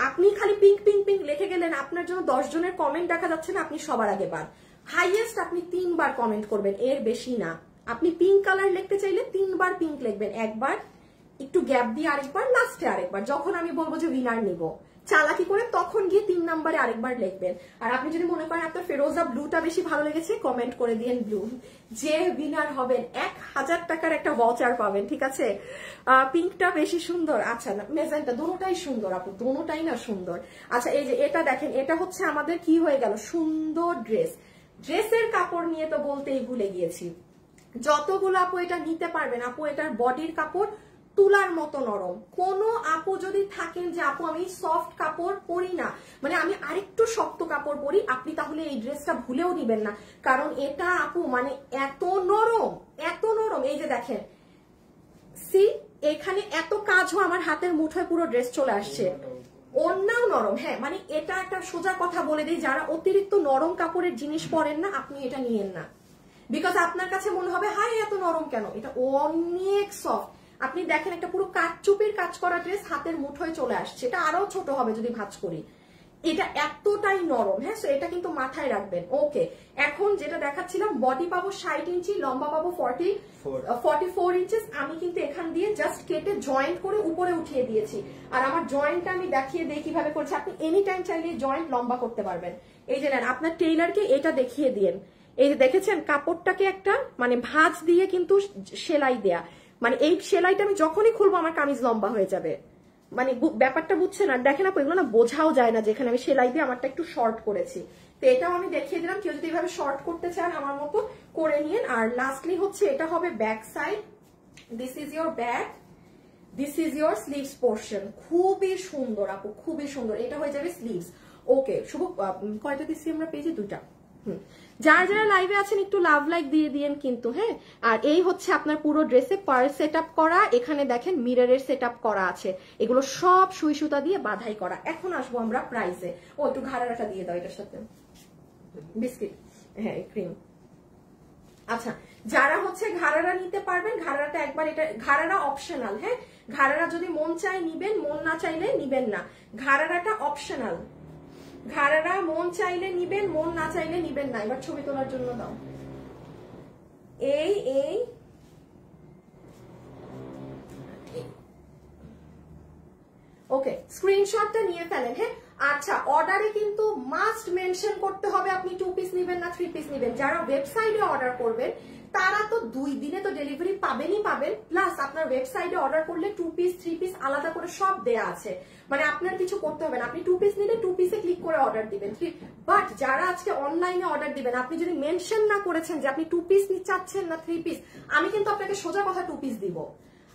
আপনি খালি পিঙ্ক পিঙ্ক পিঙ্ক লিখে গেলেন, আপনার জন্য 10 জনের কমেন্ট দেখা যাচ্ছে না, আপনি সবার আগে বাদ। হাইয়েস্ট আপনি 3 বার কমেন্ট করবেন, এর বেশি না। আপনি পিঙ্ক কালার লিখতে চাইলে 3 বার পিঙ্ক লিখবেন, একবার একটু গ্যাপ দিয়ে আরেকবার, লাস্টে আরেকবার, যখন আমি বলবো যে উইনার নিব চালাকি করে তখন গিয়ে 3 নম্বরে আরেকবার লিখবেন। আর আপনি যদি মনে করেন আপনার ফেরোজা ব্লুটা বেশি ভালো লেগেছে, কমেন্ট করে দিয়েন ব্লু। যে উইনার হবেন 1000 টাকার একটা ভাউচার পাবেন। ঠিক আছে, পিঙ্কটা বেশি সুন্দর। আচ্ছা, না মেজেন্টা, দুটোটাই সুন্দর আপু, দুটোটাই না সুন্দর। আচ্ছা, এই যে এটা দেখেন, এটা হচ্ছে আমাদের কি হয়ে গেল, সুন্দর ড্রেস। ড্রেসের কাপড় নিয়ে তো বলতেই ভুলে গিয়েছি, যতগুলো আপু এটা নিতে পারবেন। আপু এটার বডির কাপড় তুলার মতো নরম। কোন আপু যদি থাকেন যে আপু আমি সফট কাপড় পরি না, মানে আমি আরেকটু শক্ত কাপড় পরি, আপনি তাহলে এই ড্রেসটা ভুলেও নিবেন না, কারণ এটা আপু মানে এত নরম, এত নরম। এই যে দেখেন, সি এখানে এত কাজও আমার হাতের মুঠোয় পুরো ড্রেস চলে আসছে, ওড়নাও নরম। হ্যাঁ, মানে এটা একটা সোজা কথা বলে দিই, যারা অতিরিক্ত নরম কাপড়ের জিনিস পরেন না, আপনি এটা নিয়েন না, বিকজ আপনার কাছে মনে হবে হাই এত নরম কেন, এটা অনেক সফট। আপনি দেখেন একটা পুরো কাঠচুপির কাজ করা ড্রেস হাতের মুঠোয় চলে আসছে, এটা আরো ছোট হবে যদি ভাঁজ করি, এটা এতটাই নরম। হ্যাঁ, এটা কিন্তু মাথায় রাখবেন। ওকে, এখন যেটা দেখাচ্ছিলাম, বডি পাবো 60 ইঞ্চি, লম্বা পাবো 44 ইঞ্চেস। আমি কিন্তু এখান দিয়ে জাস্ট কেটে জয়েন্ট করে উপরে উঠিয়ে দিয়েছি, আর আমার জয়েন্টটা আমি দেখিয়ে দিই কিভাবে করছি। আপনি এনি টাইম চাইলে জয়েন্ট লম্বা করতে পারবেন। এই যে নেন, আপনার টেইলারকে এটা দেখিয়ে দিন। এই যে দেখেছেন, কাপড়টাকে একটা মানে ভাঁজ দিয়ে কিন্তু সেলাই দেয়া, মানে এই সেলাইটা আমি যখনই খুলবো আমার কামিজ লম্বা হয়ে যাবে, মানে ব্যাপারটা বুঝছেন। আর দেখেন আপু, এগুলো না বোঝাও যায় না, যেখানে আমি সেলাই দিয়ে আমারটা একটু শর্ট করেছি, তো এটাও আমি দেখিয়ে দিলাম। কেউ যদি এইভাবে শর্ট করতে চান আমার মতো করে নিন। আর লাস্টলি হচ্ছে এটা হবে back side, this is your back, this is your sleeves portion. খুবই সুন্দর আপু, খুবই সুন্দর। এটা হয়ে যাবে স্লিভস। ওকে, শুভ কয়টা দিচ্ছি আমরা পেজে? 2টা। যারা যারা লাইভে আছেন একটু লাভ লাইক দিয়ে দিয়েন কিন্তু। হ্যাঁ, আর এই হচ্ছে আপনার পুরো ড্রেসে পার সেট আপ করা, এখানে দেখেন মিররের সেট আপ করা আছে, এগুলো সব সুই সুতা দিয়ে বাধাই করা। এখন আসবো আমরা প্রাইসে। ও একটু ঘাড়াটা দিয়ে দাও এটার সাথে, বিস্কিট, হ্যাঁ ক্রিম। আচ্ছা, যারা হচ্ছে ঘাড়ারা নিতে পারবেন, ঘাড়াটা একবার, এটা ঘাড়ারা অপশনাল। হ্যাঁ, ঘাড়ারা যদি মন চায় নিবেন, মন না চাইলে নিবেন না, ঘাড়ারাটা অপশনাল। ঘাড়ারা মন চাইলে নিবেন, মন না চাইলে নিবেন না। এবার ছবি তোলার জন্য দাও। এই ওকে, স্ক্রিনশটটা নিয়ে ফেলেন। হ্যাঁ, আচ্ছা, অর্ডারে কিন্তু মাস্ট মেনশন করতে হবে আপনি 2 পিস নিবেন না 3 পিস নিবেন। যারা ওয়েবসাইটে অর্ডার করবেন তারা তো 2 দিনে তো ডেলিভারি পাবেনই পাবেন, প্লাস আপনার ওয়েবসাইটে অর্ডার করলে 2 পিস 3 পিস আলাদা করে সব দেয়া আছে, মানে আপনার কিছু করতে হবে না। আপনি 2 পিস নিলে 2 পিসে ক্লিক করে অর্ডার দিবেন। বাট যারা আজকে অনলাইনে অর্ডার দিবেন, আপনি যদি মেনশন না করেছেন যে আপনি 2 পিস চাচ্ছেন না 3 পিস, আমি কিন্তু আপনাকে সোজা কথা 2 পিস দিব।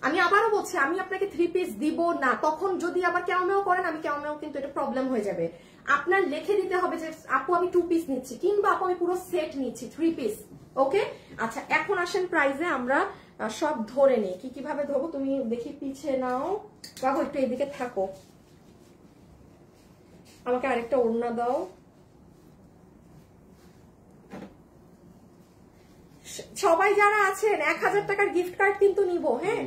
আমি আবারও বলছি, আমি আপনাকে 3 পিস দিব না। তখন যদি আবার কেমন করেন, আমি কেমন কিন্তু এটা প্রবলেম হয়ে যাবে। আপনার লিখে দিতে হবে যে আপু আমি 2 পিস নিচ্ছি, কিংবা আপু আমি পুরো সেট নিচ্ছি 3 পিস। ওকে, আচ্ছা, এখন আসেন প্রাইজে। আমরা সব ধরে নেই, কিভাবে ধরবো তুমি দেখি, পিছিয়ে নাও বাবু, একটু এদিকে থাকো। আমাকে আরেকটা ওড়না দাও। সবাই যারা আছেন 1000 টাকার গিফট কার্ড কিন্তু নিব, হ্যাঁ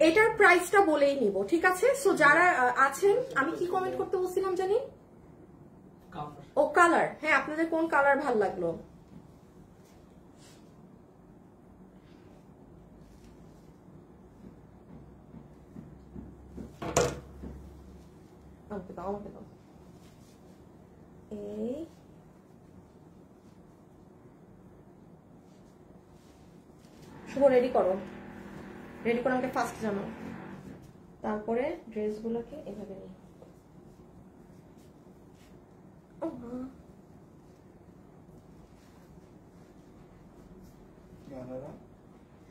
এটার প্রাইসটা বলেই নিব, ঠিক আছে? সো যারা আছেন, আমি কি কমেন্ট করতে বলছিলাম জানি, ও কালার, হ্যাঁ আপনাদের কোন কালার ভাল লাগলো? আমাকে দাও, আমাকে দাও। এই শুভ রেডি করো, রেডি করে আমাকে ফার্স্ট জানাও, তারপরে ড্রেসগুলোকে এভাবে নিই।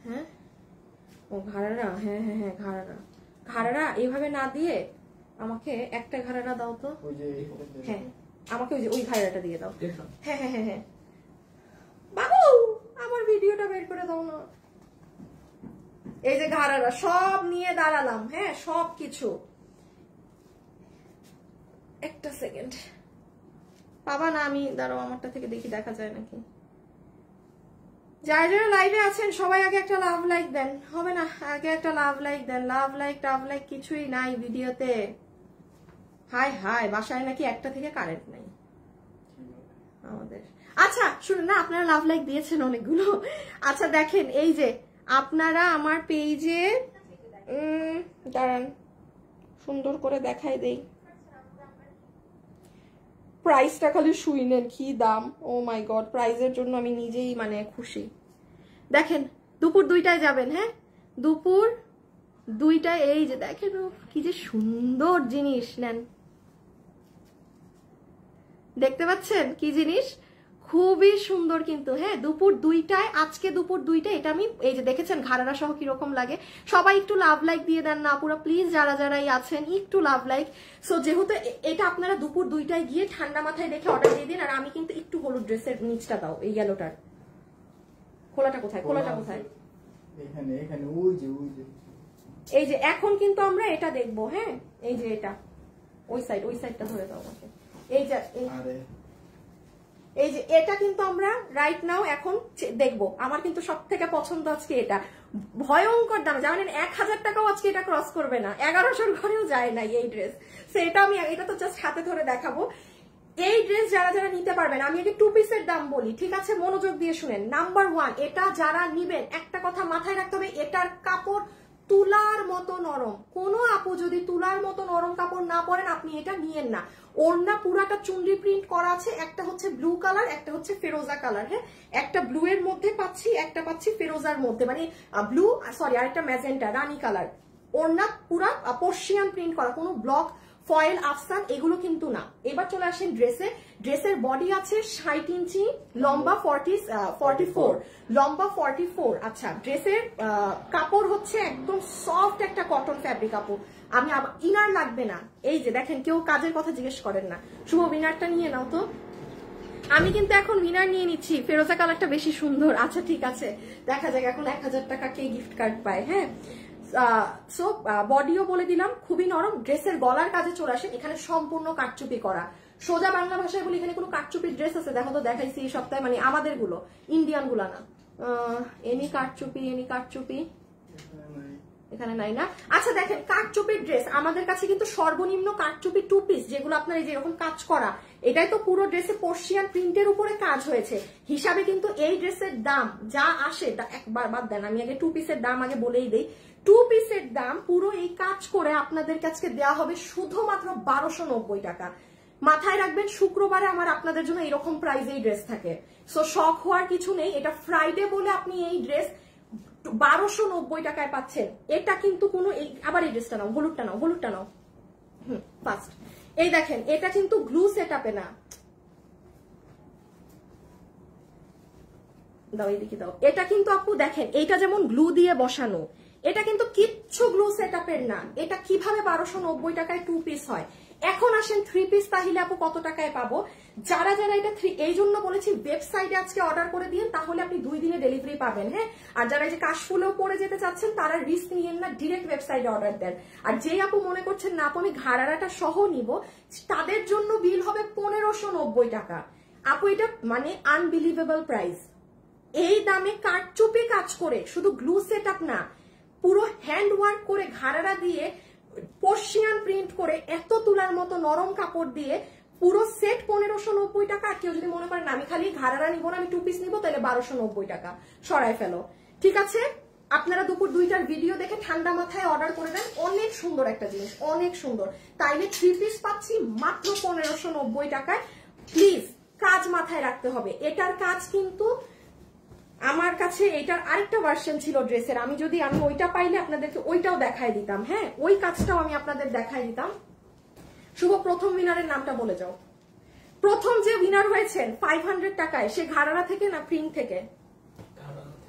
হ্যাঁ ও ঘাড়ারা, হ্যাঁ হ্যাঁ হ্যাঁ ঘাড়ারা, ঘাড়ারা এইভাবে না দিয়ে আমাকে একটা ঘাড়ারা দাও তো। হ্যাঁ আমাকে ওই যে ওই ঘাড়াটা দিয়ে দাও। হ্যাঁ হ্যাঁ হ্যাঁ হ্যাঁ বাবু আমার ভিডিওটা বের করে দাও না। এই যে ঘাড়ারা সব নিয়ে দাঁড়ালাম, হ্যাঁ সব কিছু। একটা সেকেন্ড পাবা না, আমি দাঁড়াও আমারটা থেকে দেখি দেখা যায় নাকি। যারা যারা লাইভে আছেন সবাই আগে একটা লাভ লাইক দেন, হবে না? আগে একটা লাভ লাইক দেন। লাভ লাইক টাভ লাইক কিছুই নাই ভিডিওতে। হাই হাই বাসায় নাকি একটা থেকে কারেন্ট নাই আমাদের। আচ্ছা শুনুন না, আপনারা লাভ লাইক দিয়েছেন অনেকগুলো। আচ্ছা দেখেন এই যে আপনারা আমার পেজে দাঁড়ান সুন্দর করে দেখাই দেই, প্রাইসটা খালি শুইনেন কি দাম। ও মাই গড, প্রাইসের জন্য আমি নিজেই মানে খুশি। দেখেন দুপুর 2টায় যাবেন, হ্যাঁ দুপুর 2টায়। এই যে দেখেন কি যে সুন্দর জিনিস, নেন দেখতে পাচ্ছেন কি জিনিস, খুবই সুন্দর কিন্তু। হ্যাঁ দুপুর 2টায়, আজকে দুপুর 2টায় এটা আমি এই যে দেখেছেন ঘাড়ারা সহ কিরকম লাগে। সবাই একটু লাভ লাইক দিয়ে দেন না পুরো প্লিজ, যারা যারাই আছেন একটু লাভ লাইক। সো যেহেতু এটা আপনারা দুপুর 2টায় গিয়ে ঠান্ডা মাথায় দেখে অর্ডার দিয়ে দিন। আর আমি কিন্তু একটু হলুদ ড্রেসের নিচটা দাও, এই ইয়েলোটার খোলাটা কোথায়, খোলাটা কোথায়? এখানে এখানে ওই যে এই যে এখন কিন্তু আমরা এটা দেখবো, হ্যাঁ এই যে এটা ওই সাইডটা ধরে দাও আমাকে। এই যে এই যে এটা কিন্তু আমরা রাইট নাও এখন দেখবো। আমার কিন্তু সব থেকে পছন্দ আজকে এটা, ভয়ঙ্কর দাম জানেন, 1000 টাকাও আজকে এটা ক্রস করবে না, 1100-র ঘরেও যায় না এই ড্রেস। সেটা আমি এটা তো জাস্ট হাতে ধরে দেখাবো। এই ড্রেস যারা যারা নিতে পারবেন, আমি আগে 2 পিসের দাম বলি, ঠিক আছে? মনোযোগ দিয়ে শুনেন। নাম্বার 1, এটা যারা নিবেন একটা কথা মাথায় রাখতে হবে, এটার কাপড় তুলার মতো নরম। কোনো আপু যদি তুলার মতো নরম কাপড় না পরেন আপনি এটা নিয়েন না। ওড়না পুরাটা চুনরি প্রিন্ট করা আছে, একটা হচ্ছে ব্লু কালার, একটা হচ্ছে ফেরোজা কালার। হ্যাঁ একটা ব্লু এর মধ্যে পাচ্ছি, একটা পাচ্ছি ফেরোজার মধ্যে, মানে ব্লু সরি আর একটা ম্যাজেন্টা রানী কালার। ওড়না পুরা পার্সিয়ান প্রিন্ট করা, কোনো ব্লক ফয়েল আফসান এগুলো কিন্তু না। এবার চলে আসেন ড্রেসে। ড্রেসের বডি আছে 60 ইঞ্চি, লম্বা 44, লম্বা 44। আচ্ছা ড্রেসের কাপড় হচ্ছে একদম সফট একটা কটন ফ্যাব্রিক কাপড়। আমি ইনার লাগবে না। এই যে দেখেন কেউ কাজের কথা জিজ্ঞেস করেন না। শুভ উইনারটা নিয়ে নাও তো। আমি কিন্তু এখন উইনার নিয়ে নিচ্ছি, ফেরোজা কালারটা বেশি সুন্দর। আচ্ছা ঠিক আছে দেখা যাক এখন 1000 টাকা কে গিফট কার্ড পায়। হ্যাঁ সো বডিও বলে দিলাম খুবই নরম। ড্রেসের গলার কাজে চলে আসেন, এখানে সম্পূর্ণ কাটচুপি করা। সোজা বাংলা ভাষায় বলি এখানে কোনো কাটচুপির ড্রেস আছে? দেখো তো, দেখাইছি এই সপ্তাহে, মানে আমাদের গুলো, ইন্ডিয়ান গুলা না। এনি কাটচুপি এখানে নাই না। আচ্ছা দেখেন কাটচুপির ড্রেস আমাদের কাছে কিন্তু সর্বনিম্ন কাটচুপি 2 পিস, যেগুলো আপনার এই যে এরকম কাজ করা, এটাই তো পুরো ড্রেসে পার্সিয়ান প্রিন্টের উপরে কাজ হয়েছে হিসাবে কিন্তু এই ড্রেসের দাম যা আসে, একবার বাদ দেন আমি আগে 2 পিসের দাম আগে বলেই দেই। 2 পিসের দাম পুরো এই কাজ করে আপনাদের কাছে দেওয়া হবে শুধুমাত্র 1290 টাকা। মাথায় রাখবেন শুক্রবারে আমার আপনাদের জন্য এরকম প্রাইসেই ড্রেস থাকে। সো শখ হওয়ার কিছু নেই, এটা ফ্রাইডে বলে আপনি এই ড্রেস 1290 টাকায় পাচ্ছেন। এটা কিন্তু কোনো আবার এই ড্রেসটা নাও, হলুদটা নাও ফার্স্ট। এই দেখেন এটা কিন্তু গ্লু সেটআপে না, দাও এদিকে দাও। এটা কিন্তু আপু দেখেন এইটা যেমন গ্লু দিয়ে বসানো, এটা কিন্তু কিচ্ছু গ্লু সেটআপের না। এটা কিভাবে 1290 টাকায় 2 পিস হয়? এখন আসেন 3 পিস তাহলে আপু কত টাকায় পাবো? যারা যারা এটা এই জন্য বলেছি ওয়েবসাইটে আজকে অর্ডার করে দিন, তাহলে আপনি 2 দিনে ডেলিভারি পাবেন। হ্যাঁ, আর যারা যে কাশফুলেও পড়ে যেতে চাচ্ছেন তারা রিস্ক নিয়েন না, ডিরেক্ট ওয়েবসাইটে অর্ডার দেন। আর যেই আপু মনে করছেন না আপু আমি ঘাড়ারাটা সহ নিব, তাদের জন্য বিল হবে 1590 টাকা। আপু এটা মানে আনবিলিভেবল প্রাইস। এই দামে কারচুপি কাজ করে, শুধু গ্লু সেট আপ না, পুরো হ্যান্ড ওয়ার্ক করে ঘাড়ারা দিয়ে পর্শিয়ান প্রিন্ট করে এত তুলার মতো নরম কাপড় দিয়ে পুরো সেট 1590 টাকা। আর কেউ যদি মনে করেন আমি খালি ঘাড়ারা নিবো না, আমি 2 পিস নিবো, তাহলে 1290 টাকা সরাই ফেলো। ঠিক আছে, আপনারা দুপুর 2টার ভিডিও দেখে ঠান্ডা মাথায় অর্ডার করে দেন। অনেক সুন্দর একটা জিনিস, অনেক সুন্দর। তাইলে 3 পিস পাচ্ছি মাত্র 1590 টাকায়। প্লিজ কাজ মাথায় রাখতে হবে, এটার কাজ কিন্তু আমার কাছে এটার আরেকটা ভার্সন ছিল ড্রেসের, আমি ওইটা পাইলে আপনাদেরকে ওইটাও দেখাই দিতাম। হ্যাঁ, ওই কাজটাও আমি আপনাদের দেখাই দিতাম। শুভ, প্রথম উইনারের নামটা বলে যাও। প্রথম যে উইনার হয়েছেন 500 টাকায়, সে ঘাড়ারা থেকে না প্রিন্ট থেকে?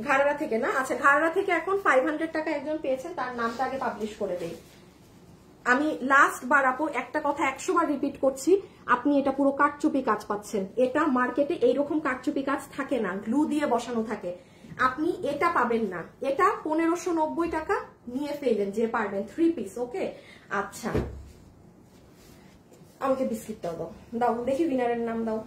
ঘাড়ারা থেকে না? আচ্ছা, ঘাড়ারা থেকে এখন 500 টাকা একজন পেয়েছেন, তার নামটা আগে পাবলিশ করে দেই। আমি লাস্ট বার আপু একটা কথা 100 বার রিপিট করছি, আপনি এটা পুরো কারচুপি কাজ পাচ্ছেন। এটা মার্কেটে এইরকম কারচুপি কাজ থাকে না, গ্লু দিয়ে বসানো থাকে, আপনি এটা পাবেন না। এটা 1590 টাকা নিয়ে ফেলেন যে পারবেন, 3 পিস। ওকে, আচ্ছা আমাকে বিস্কিটটাও দাও, দাও দেখি উইনারের নাম দাও।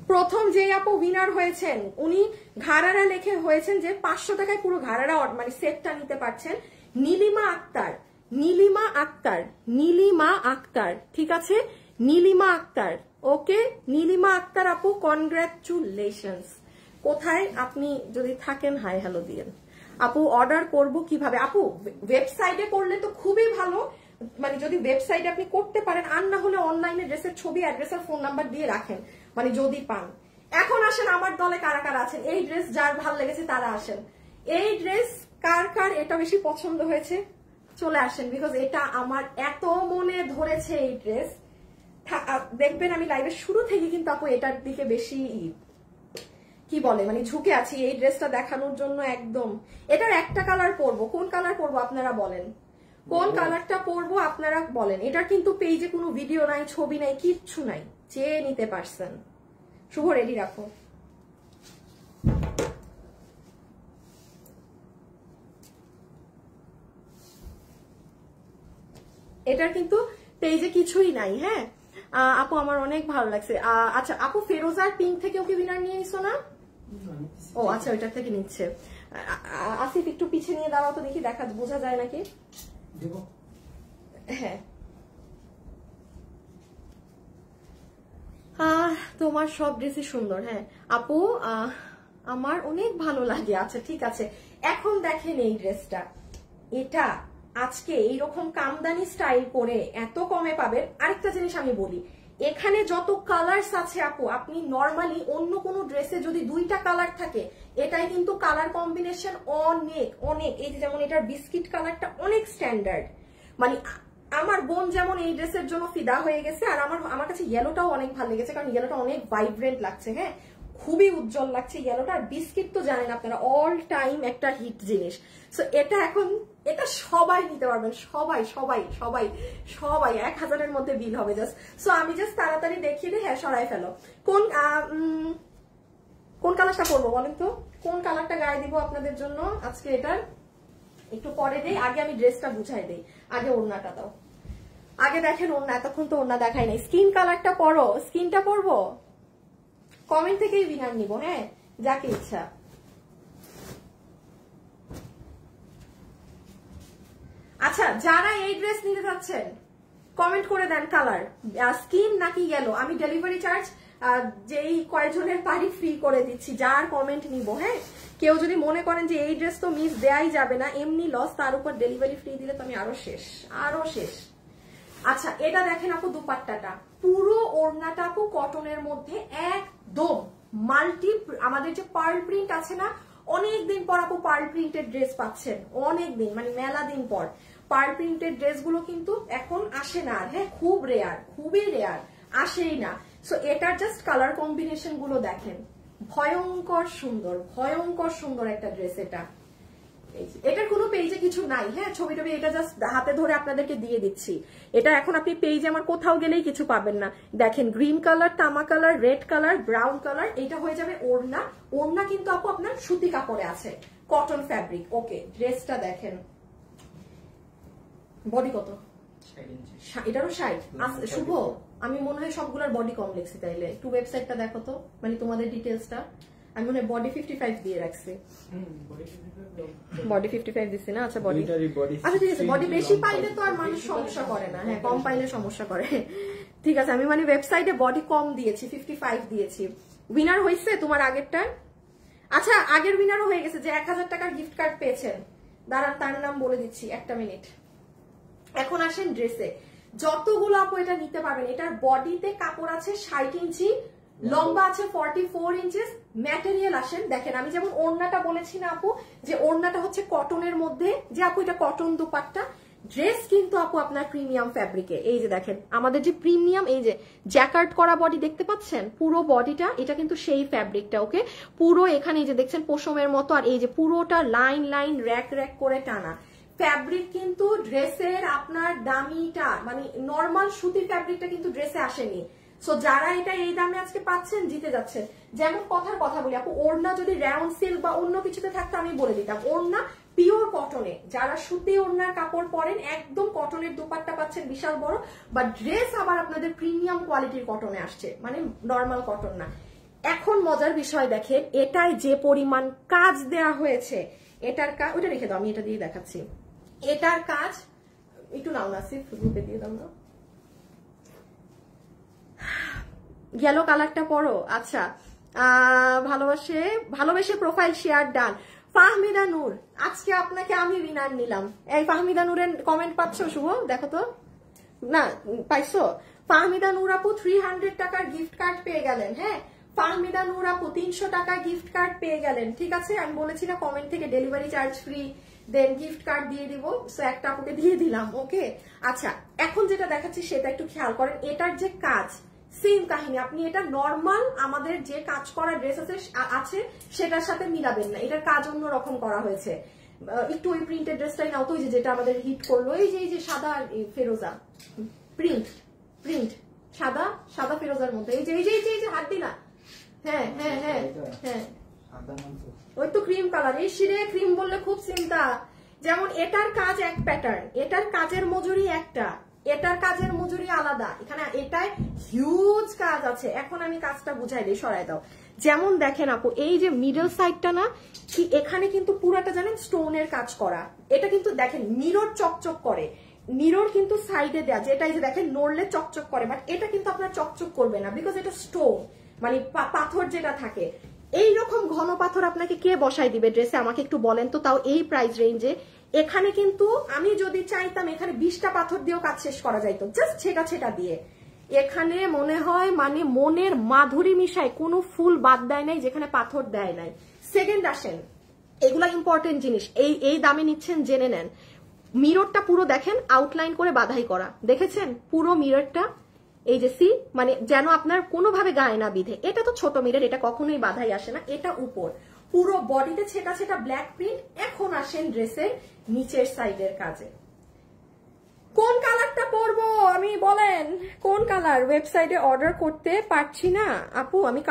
প্রথম যে আপু উইনার হয়েছেন উনি ঘাড়ারা লেখে হয়েছেন যে 500 টাকায় পুরো ঘাড়ারা মানে সেটটা নিতে পারছেন। নীলিমা আক্তার, নীলিমা আক্তার, নীলিমা আক্তার, ঠিক আছে, নীলিমা আক্তার। ওকে, নীলিমা আক্তার আপু, কনগ্রাচুলেশনস। কোথায় আপনি যদি থাকেন হাই হ্যালো দিয়েন। আপু অর্ডার করব কিভাবে? আপু ওয়েবসাইটে করলে তো খুবই ভালো, মানে যদি ওয়েবসাইটে আপনি করতে পারেন, আর না হলে অনলাইনে ড্রেসের ছবি, অ্যাড্রেস আর ফোন নাম্বার দিয়ে রাখেন, মানে যদি পান। এখন আসেন আমার দলে কারা কারা আছেন, এই ড্রেস যার ভালো লেগেছে তারা আসেন। এই ড্রেস কার কার এটা বেশি পছন্দ হয়েছে চলে আসেন, বিকজ এটা আমার এত মনে ধরেছে এই ড্রেস। দেখবেন আমি লাইভের শুরু থেকে কিন্তু আপু এটার দিকে বেশি কি বলে মানে ঝুঁকে আছি এই ড্রেসটা দেখানোর জন্য। একদম এটার একটা কালার পরবো, কোন কালার পরবো আপনারা বলেন, কোন কালারটা পরবো আপনারা বলেন। এটার কিন্তু পেজে কোনো ভিডিও নাই, ছবি নাই, কিচ্ছু নাই, চেয়ে নিতে পারছেন। শুভ রেডি রাখো। এটার কিন্তু পেজে কিছুই নাই। হ্যাঁ আপু আমার অনেক ভালো লাগছে। আচ্ছা আপু ফেরোজার পিঙ্ক থেকেও কি উইনার নিয়ে নিছো না? ও আচ্ছা, ওইটার থেকে নিচ্ছে। আসিফ একটু পিছে নিয়ে দাঁড়াও তো দেখি, দেখা বোঝা যায় নাকি। হ্যাঁ তোমার সব ড্রেসই সুন্দর। হ্যাঁ আপু আমার অনেক ভালো লাগে। আচ্ছা ঠিক আছে, এখন দেখেন এই ড্রেসটা, এটা আজকে এইরকম কামদানি স্টাইল করে এত কমে পাবেন। আরেকটা জিনিস আমি বলি, এখানে যত কালার্স আছে আপু, আপনি নর্মালি অন্য কোনো ড্রেসে যদি 2টা কালার থাকে, এটাই কিন্তু কালার কম্বিনেশন অনেক অনেক। এই যেমন এটার বিস্কিট কালারটা অনেক স্ট্যান্ডার্ড, মানে আমার বোন যেমন এই ড্রেসের জন্য ফিদা হয়ে গেছে। আর আমার কাছে ইয়েলোটাও অনেক ভালো লেগেছে, কারণ ইয়েলোটা অনেক ভাইব্রেন্ট লাগছে। হ্যাঁ খুবই উজ্জ্বল লাগছে ইয়েলোটা। আর বিস্কিট তো জানেন আপনারা অল টাইম একটা হিট জিনিস। সো এটা এখন এটা সবাই নিতে পারবেন, সবাই সবাই সবাই সবাই 1000-এর মধ্যে বিল হবে জাস্ট। সো আমি জাস্ট তাড়াতাড়ি দেখিয়ে দিই। হ্যাঁ সরাই ফেলো। কোন কালারটা পরবো বলেন তো, কোন কালারটা গায়ে দিব আপনাদের জন্য আজকে? এটার একটু পরে দেই, আগে আমি ড্রেসটা বুঝাই দেই। আগে ওড়নাটা দাও, আগে দেখেন ওড়না, এতক্ষণ তো ওড়না দেখাই নাই। স্কিন কালারটা পরো, স্কিনটা পরবো, কমেন্ট থেকেই উইনার নিব। হ্যাঁ যাকে ইচ্ছা। আচ্ছা যারা এই ড্রেস নিতে যাচ্ছেন কমেন্ট করে দেন কালার, স্কিন নাকি ইয়েলো। আমি ডেলিভারি চার্জ যেই কয়েকজনের পারি ফ্রি করে দিচ্ছি, যার কমেন্ট নিব। হ্যাঁ কেউ যদি মনে করেন যে এই ড্রেস তো মিস দেয়াই যাবে না, এমনি লস, তার উপর ডেলিভারি ফ্রি দিলে তো আমি আরো শেষ, আরো শেষ। আচ্ছা এটা দেখেন আপু দুপাট্টাটা, পুরো ওড়নাটা আপু কটনের মধ্যে একদম মাল্টি। আমাদের যে পার্ল প্রিন্ট আছে না, অনেকদিন পর আপু পার্ল প্রিন্টের ড্রেস পাচ্ছেন, অনেকদিন মানে মেলা দিন পর। পার্ল প্রিন্টের ড্রেসগুলো কিন্তু এখন আসে না। হ্যাঁ খুব রেয়ার, খুবই রেয়ার, আসেই না। সো এটার জাস্ট কালার কম্বিনেশন গুলো দেখেন, ভয়ঙ্কর সুন্দর, ভয়ঙ্কর সুন্দর একটা ড্রেস। এটা এটার কোনো পেজে কিছু নাই, হ্যাঁ, ছবি টবি, এটা জাস্ট হাতে ধরে আপনাদেরকে দিয়ে দিচ্ছি। এটা এখন আপনি পেজে আমার কোথাও গেলেই কিছু পাবেন না। দেখেন গ্রিন কালার, তামা colour, red colour, brown colour, এটা হয়ে যাবে ওড়না। ওড়না কিন্তু আপু আপনার সুতি কাপড়ে আছে, কটন ফ্যাব্রিক। ওকে, ড্রেসটা দেখেন, বডি কত? এটারও 60। শুভ, আমি মনে হয় সবগুলোর বডি কম লিখছি, তাইলে একটু ওয়েবসাইটটা দেখো তো, মানে তোমাদের ডিটেলসটা। আমি মনে হয় বডি 55 দিয়ে রাখছি। বডি 55 দিছি না? আচ্ছা বডি, আচ্ছা ঠিক আছে, বডি বেশি পাইলে তো আর মানুষ সমস্যা করে না, হ্যাঁ, কম পাইলে সমস্যা করে। ঠিক আছে, আমি মানে ওয়েবসাইটে বডি কম দিয়েছি, 55 দিয়েছি। উইনার হয়েছে তোমার আগেরটা? আচ্ছা, আগের উইনারও হয়ে গেছে, যে 1000 টাকার গিফট কার্ড পেয়েছেন। দাঁড়ান, তার নাম বলে দিচ্ছি, একটা মিনিট। এখন আসেন ড্রেসে, যতগুলো আপু এটা নিতে পারবেন। এটার বডিতে কাপড় আছে 60 ইঞ্চি, লম্বা আছে 44 ইঞ্চিস। ম্যাটেরিয়াল আসেন দেখেন, আমি যেমন ওড়নাটা বলেছি না আপু, যে ওড়নাটা হচ্ছে কটনের মধ্যে, যে আপু এটা কটন দুপাট্টা। ড্রেস কিন্তু আপু আপনার প্রিমিয়াম ফ্যাব্রিকে। এই যে দেখেন আমাদের যে প্রিমিয়াম, এই যে জ্যাকার্ড করা বডি দেখতে পাচ্ছেন, পুরো বডিটা এটা কিন্তু সেই ফ্যাব্রিকটা। ওকে, পুরো এখানে এই যে দেখছেন পশমের মতো, আর এই যে পুরোটা লাইন লাইন র্যাক র্যাক করে টানা ফ্যাব্রিক। কিন্তু ড্রেসের আপনার দামিটা, মানে নর্মাল সুতির ফ্যাব্রিকটা কিন্তু ড্রেসে আসেনি। সো যারা এটা এই দামে আজকে পাচ্ছেন, জিতে যাচ্ছেন। যেমন কথার কথা বলি আপু, ওড়না যদি রাউন্ড সিল্ক বা অন্য কিছুতে থাকতো আমি বলে দিতাম, ওড়না পিওর কটনে। যারা সুতি ওড়নার কাপড় পরেন, একদম কটনের দুপাট্টা পাচ্ছেন বিশাল বড়, বা ড্রেস আবার আপনাদের প্রিমিয়াম কোয়ালিটির কটনে আসছে, মানে নর্মাল কটন না। এখন মজার বিষয় দেখেন, এটাই যে পরিমাণ কাজ দেয়া হয়েছে, এটার কাজ, ওটা রেখে দাও, আমি এটা দিয়ে দেখাচ্ছি। এটার কাজ একটু নাও না, সিফ গ্রুপে দিয়ে দাও না, ইয়েলো কালারটা পরো। আচ্ছা, ভালোবেসে প্রোফাইল শেয়ার ডান। ফাহমিদা নূর, আজকে আপনাকে আমি উইনার নিলাম। এই ফাহমিদা নূরের কমেন্ট পাচ্ছ শুভ? দেখো তো, না পাইছো? ফাহমিদা নূর আপু 300 টাকার গিফট কার্ড পেয়ে গেলেন। হ্যাঁ, ফাহমিদা নূর আপু 300 টাকার গিফট কার্ড পেয়ে গেলেন। ঠিক আছে, আমি বলেছি না কমেন্ট থেকে ডেলিভারি চার্জ ফ্রি, দেন গিফট কার্ড দিয়ে দিব। সো একটা আপুকে দিয়ে দিলাম। ওকে, আচ্ছা এখন যেটা দেখাচ্ছি সেটা একটু খেয়াল করেন। এটার যে কাজ, সেম কাহিনী, আপনি এটা নর্মাল আমাদের যে কাজ করা ড্রেস আছে সেটার সাথে মিলাবেন না, এটার কাজ অন্যরকম করা হয়েছে। একটু ওই প্রিন্টেড ড্রেসটাই নাও তো, যেটা আমাদের হিট করলো, এই যে সাদা ফেরোজা প্রিন্ট, সাদা ফেরোজার মধ্যে, এই যে হাত দিলা, হ্যাঁ হ্যাঁ হ্যাঁ হ্যাঁ, ওই তো ক্রিম কালার। এই শিরে ক্রিম বললে খুব চিন্তা। যেমন এটার কাজ এক প্যাটার্ন, এটার কাজের মজুরি একটা, এটার কাজের মজুরি আলাদা। এখানে এটায় হিউজ কাজ আছে। এখন আমি কাজটা বুঝাই দিই, সরাই দাও। যেমন দেখেন আপু, এই যে মিডল সাইডটা না কি, এখানে কিন্তু পুরাটা জানেন স্টোনের কাজ করা। এটা কিন্তু দেখেন মিরর চকচক করে, মিরর কিন্তু সাইডে দেয়া, যেটা এই যে দেখেন নড়লে চকচক করে, বাট এটা কিন্তু আপনার চকচক করবে না, বিকজ এটা স্টোন, মানে পাথর যেটা থাকে। এইরকম ঘন পাথর আপনাকে কে বসাই দিবে ড্রেসে, আমাকে একটু বলেন তো, তাও এই প্রাইস রেঞ্জে। এখানে কিন্তু আমি যদি চাইতাম এখানে 20টা পাথর দিয়েও কাজ শেষ করা যাইতো, জাস্ট ছেটা দিয়ে। এখানে মনে হয় মানে মনের মাধুরী মিশায়, কোনো ফুল বাদ দেয় নাই যেখানে পাথর দেয় নাই। সেকেন্ড আসেন, এগুলা ইম্পর্টেন্ট জিনিস, এই দামে নিচ্ছেন জেনে নেন। মিররটা পুরো দেখেন আউটলাইন করে বাধাই করা, দেখেছেন পুরো মিররটা, এই যে সি, মানে যেন আপনার কোনোভাবে গায়ে না বিধে। এটা তো ছোট মিরর, এটা কখনোই বাধাই আসে না। এটা উপর পুরো বডিতে ছেটা ব্ল্যাক প্রিন্ট। এখন আসেন ড্রেসের নিচের সাইডের কাজে, কোন কালারটা পরবো আমি বলেন, কোন কালার? ওয়েবসাইটে অর্ডার করতে পারছি না আপু, আমি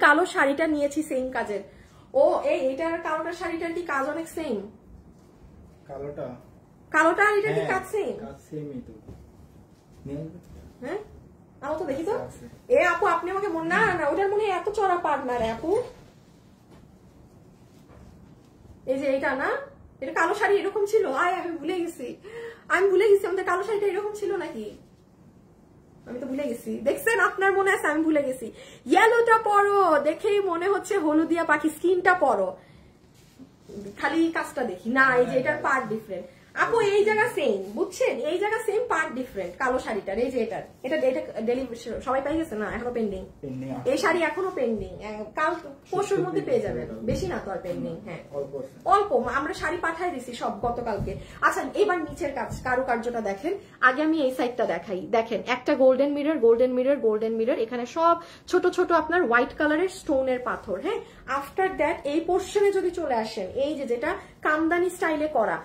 কালো শাড়িটা নিয়েছি সেম কাজের। ও এইটার কালোটা শাড়িটার কি কাজ অনেক সেম? কালোটা আর এটা কি কাজ সেম? হ্যাঁ, আমার তো দেখি তো। এ আপু আপনি আমাকে না ওটার মনে এত চড়া পার না রে আপু। এই যে এটা না, এটা কালো শাড়ি এরকম ছিল? আমি ভুলে গেছি আমাদের কালো শাড়িটা এরকম ছিল নাকি? আমি তো ভুলে গেছি। দেখছেন, আপনার মনে আছে, আমি ভুলে গেছি। ইয়েলোটা পরো, দেখেই মনে হচ্ছে হলুদিয়া পাখি। স্কিনটা পরো, খালি কাজটা দেখি না। এই যে এটার পার্ট ডিফারেন্ট। আপু এই জায়গা সেম, বুঝছেন, এই জায়গা সেম, পার্ট ডিফারেন্ট। কালো শাড়িটার এই যে এটা ডেলিভারি সবাই পাই গেছে না, এখনো পেন্ডিং। এই শাড়ি এখনো পেন্ডিং, কাল পরশুর মধ্যে পেয়ে যাবেন, বেশি না তো আর পেন্ডিং। হ্যাঁ অল্প, আমরা শাড়ি পাঠাই দিছি সব গতকালকে। আচ্ছা এবার নিচের কাজ কারুকার্যটা দেখেন। আগে আমি এই সাইডটা দেখাই, দেখেন একটা golden mirror, golden mirror, golden mirror, এখানে সব ছোট ছোট আপনার হোয়াইট কালারের স্টোনের পাথর। হ্যাঁ আফটার দ্যাট এই পোর্শনে যদি চলে আসেন, এই যে যেটা কামদানি স্টাইলে করা,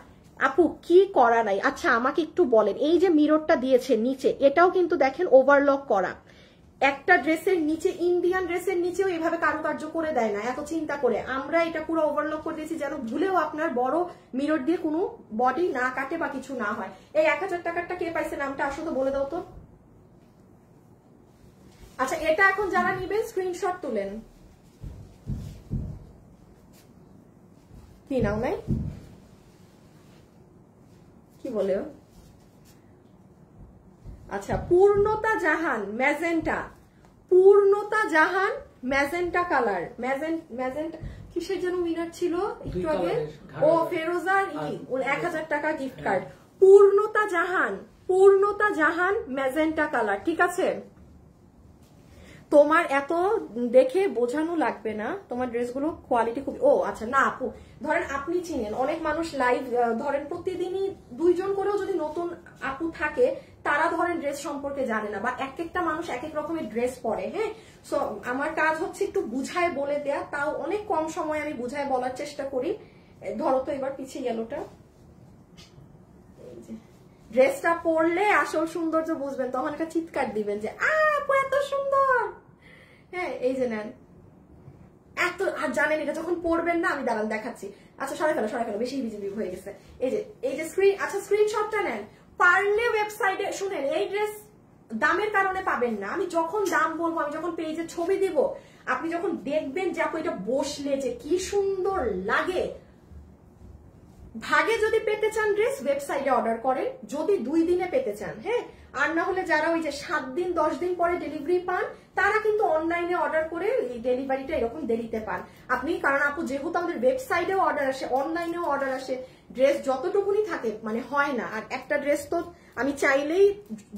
আপু কি করা নাই। আচ্ছা আমাকে একটু বলেন, এই যে মিররটা দিয়েছে নিচে, এটাও কিন্তু দেখেন ওভারলক করা। একটা ড্রেসের নিচে, ইন্ডিয়ান ড্রেসের নিচেও এভাবে কারুকার্য করে দেয় না এত চিন্তা করে। আমরা এটা পুরো ওভারলক করে দিয়েছি যেন ভুলেও আপনার বড় মিরর দিয়ে কোনো বডি না কাটে বা কিছু না হয়। এই 1000 টাকারটা কে পাইছে নামটা আসো তো বলে দাও তো। আচ্ছা এটা এখন যারা নিবেন স্ক্রিনশট তুলেন। কি নাও নাই, কি বলে? আচ্ছা পূর্ণতা জাহান ম্যাজেন্টা, পূর্ণতা জাহান ম্যাজেন্টা কালার, ম্যাজেন্টা কিসের জন্য উইনার ছিল একটু আগে? ও ফেরোজার 1000 টাকা গিফট কার্ড। পূর্ণতা জাহান, পূর্ণতা জাহান ম্যাজেন্টা কালার, ঠিক আছে? তোমার এত দেখে বোঝানো লাগবে না, তোমার ড্রেসগুলো কোয়ালিটি খুব। ও আচ্ছা না আপু, ধরেন আপনি চিনেন অনেক মানুষ লাইভ, ধরেন প্রতিদিনই 2 জন করেও যদি নতুন আপু থাকে, তারা ধরেন ড্রেস সম্পর্কে জানে না, বা এক একটা মানুষ এক এক রকমের ড্রেস পরে। হ্যাঁ সো আমার কাজ হচ্ছে একটু বুঝায় বলে দেয়া, তাও অনেক কম সময় আমি বুঝায় বলার চেষ্টা করি। ধরো তো এবার পিছিয়ে গেলটা, ড্রেসটা পরলে আসল সৌন্দর্য বুঝবেন, তখন একটা চিৎকার দিবেন যে আপু এত সুন্দর। হ্যাঁ এই যে নেন, এত আর জানেন এটা যখন পরবেন না, আমি দাঁড়ান দেখাচ্ছি। আচ্ছা সরাই ফেলো, বেশি বিজিবি হয়ে গেছে। এই যে স্ক্রিন, আচ্ছা স্ক্রিনশটটা নেন। পারলে ওয়েবসাইটে, শুনেন এই ড্রেস দামের কারণে পাবেন না, আমি যখন দাম বলবো, আমি যখন পেজে ছবি দিব, আপনি যখন দেখবেন যে আপু এটা বসলে যে কি সুন্দর লাগে। ভাগে যদি পেতে চান ড্রেস ওয়েবসাইটে অর্ডার করেন, যদি 2 দিনে পেতে চান। হ্যাঁ আর না হলে যারা ওই যে 7 দিন 10 দিন পরে ডেলিভারি পান, তারা কিন্তু অনলাইনে অর্ডার করে এই ডেলিভারিটা এরকম দেরিতে পান আপনি। কারণ আপু যেহেতু আমাদের ওয়েবসাইটেও অর্ডার আসে, অনলাইনেও অর্ডার আসে, ড্রেস যতটুকুনি থাকে মানে হয় না। আর একটা ড্রেস তো আমি চাইলেই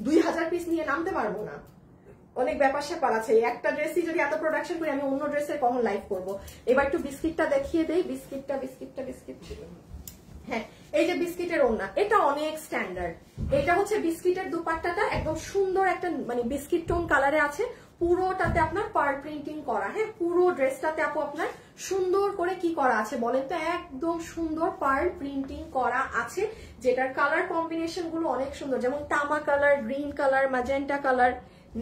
2000 পিস নিয়ে নামতে পারবো না, অনেক ব্যাপার স্যাপার আছে। একটা ড্রেসই যদি এত প্রোডাকশন করি, আমি অন্য ড্রেসের কখন লাইভ করবো। এবার একটু বিস্কিটটা দেখিয়ে দেই, বিস্কিট। হ্যাঁ এই যে বিস্কিটের ওড়না, এটা অনেক স্ট্যান্ডার্ড। এটা হচ্ছে বিস্কিটের দুপাট্টাটা একদম সুন্দর একটা মানে বিস্কিট টোন কালারে আছে, পুরোটাতে আপনার পার্ল প্রিন্টিং করা। হ্যাঁ পুরো ড্রেসটাতে আপু আপনার সুন্দর করে কি করা আছে বলেন তো? একদম সুন্দর পার্ল প্রিন্টিং করা আছে, যেটার কালার কম্বিনেশন গুলো অনেক সুন্দর, যেমন তামা colour, green colour, magenta colour,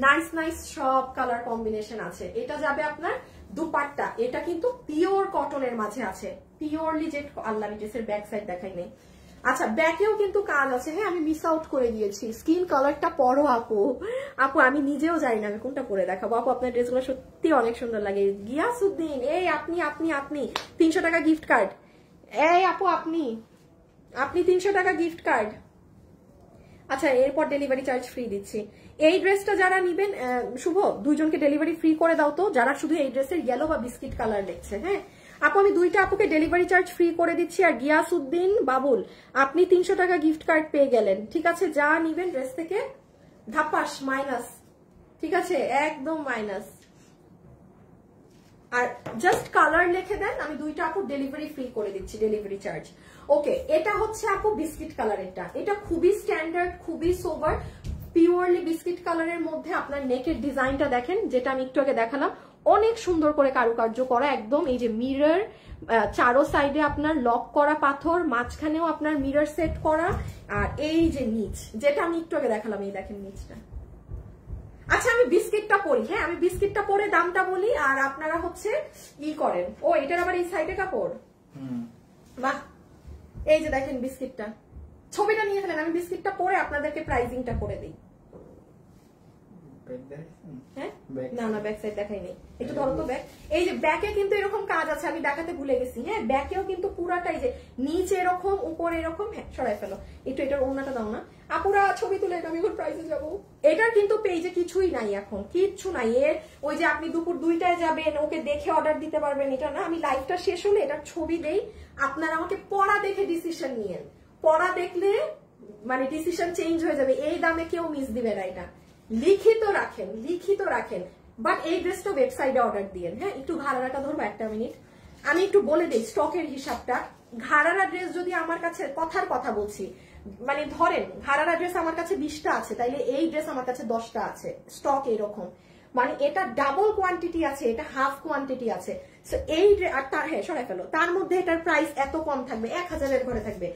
nice সব কালার কম্বিনেশন আছে। এটা যাবে আপনার দুপাট্টা, এটা কিন্তু পিওর কটনের মাঝে আছে, পিওরলি যে আল্লাহ ড্রেসের ব্যাক সাইড দেখাই নেই। আচ্ছা ব্যাকেও কিন্তু কাজ আছে। হ্যাঁ আমি মিস আউট করে দিয়েছি, স্কিন কালারটা পরো আপু। আমি নিজেও জানি না আমি কোনটা পরে দেখাবো। আপু আপনার ড্রেসগুলো সত্যি অনেক সুন্দর লাগে। গিয়াসউদ্দিন, এই আপনি 300 টাকা গিফট কার্ড। এই আপু আপনি 300 টাকা গিফট কার্ড। আচ্ছা এরপর ডেলিভারি চার্জ ফ্রি দিচ্ছি। এই ড্রেসটা যারা নিবেন, শুভ 2 জনকে ডেলিভারি ফ্রি করে দাও তো, যারা শুধু এই ড্রেসের ইয়েলো বা বিস্কিট কালার দেখছে। হ্যাঁ আপু আমি 2টা আপুকে ডেলিভারি চার্জ ফ্রি করে দিচ্ছি। আর গিয়াসউদ্দিন বাবুল, আপনি 300 টাকা গিফট কার্ড পেয়ে গেলেন। ঠিক আছে, যা নিবেন ড্রেস থেকে ধাপাস মাইনাস, ঠিক আছে একদম মাইনাস। আর জাস্ট কালার লিখে দেন, আমি 2টা আপু ডেলিভারি ফ্রি করে দিচ্ছি, ডেলিভারি চার্জ। ওকে এটা হচ্ছে আপু বিস্কিট কালার, এটা খুবই স্ট্যান্ডার্ড, খুবই সোবার, পিওরলি বিস্কিট কালারের মধ্যে আপনার নেকের ডিজাইনটা দেখেন, যেটা আমি একটু আগে দেখালাম, অনেক সুন্দর করে কারুকার্য করা একদম। এই যে মিরর, চারো সাইডে আপনার লক করা পাথর, মাঝখানেও আপনার মিরর সেট করা, আর এই যে নিচ যেটা আমি একটু আগে দেখালাম, এই দেখেন নিচটা। আচ্ছা আমি বিস্কিটটা পরি, হ্যাঁ আমি বিস্কিটটা পরে দামটা বলি, আর আপনারা হচ্ছে ই করেন। ও এটার আবার এই সাইডে কাপড়, বাহ। এই যে দেখেন বিস্কিটটা, ছবিটা নিয়ে ফেলেন, আমি বিস্কিটটা পরে আপনাদেরকে প্রাইজিংটা করে দিই। হ্যাঁ না ব্যাক সাইড দেখাই নেই, একটু ধরো তো ব্যাক। এই যে ব্যাকে কিন্তু এরকম কাজ আছে, আমি দেখাতে ভুলে গেছি। হ্যাঁ ব্যাকেও কিন্তু পুরাটাই যে নিচে এরকম, উপরে এরকম। হ্যাঁ সরাই ফেলো একটু, এটার ওড়নাটা দাও না আপুরা, ছবি তুলে আমি এখন প্রাইসে যাবো। এটার কিন্তু পেজে কিছুই নাই এখন, কিচ্ছু নাই। এর ওই যে আপনি দুপুর 2টায় যাবেন, ওকে দেখে অর্ডার দিতে পারবেন, এটা না। আমি লাইভটা শেষ হলে এটার ছবি দেই, আপনারা আমাকে পড়া দেখে ডিসিশন নিয়েন। পরা দেখলে মানে ডিসিশন চেঞ্জ হয়ে যাবে, এই দামে কেউ মিস দিবে না। এটা লিখিত রাখেন। বাট এই ড্রেসটা ওয়েবসাইটে অর্ডার দিয়েন। হ্যাঁ, একটু ঘাড়াটা ধরবো একটা মিনিট, আমি একটু বলে দিই স্টকের হিসাবটা। ঘাড়ারা ড্রেস যদি আমার কাছে, কথার কথা বলছি, মানে ধরেন ঘাড়ারা ড্রেস আমার কাছে 20টা আছে, তাইলে এই ড্রেস আমার কাছে 10টা আছে স্টক এরকম, মানে এটা ডাবল কোয়ান্টিটি আছে, এটা হাফ কোয়ান্টিটি আছে। এই আর তার, হ্যাঁ সরাই ফেলো, তার মধ্যে এটার প্রাইস এত কম থাকবে, 1000-এর ঘরে থাকবে।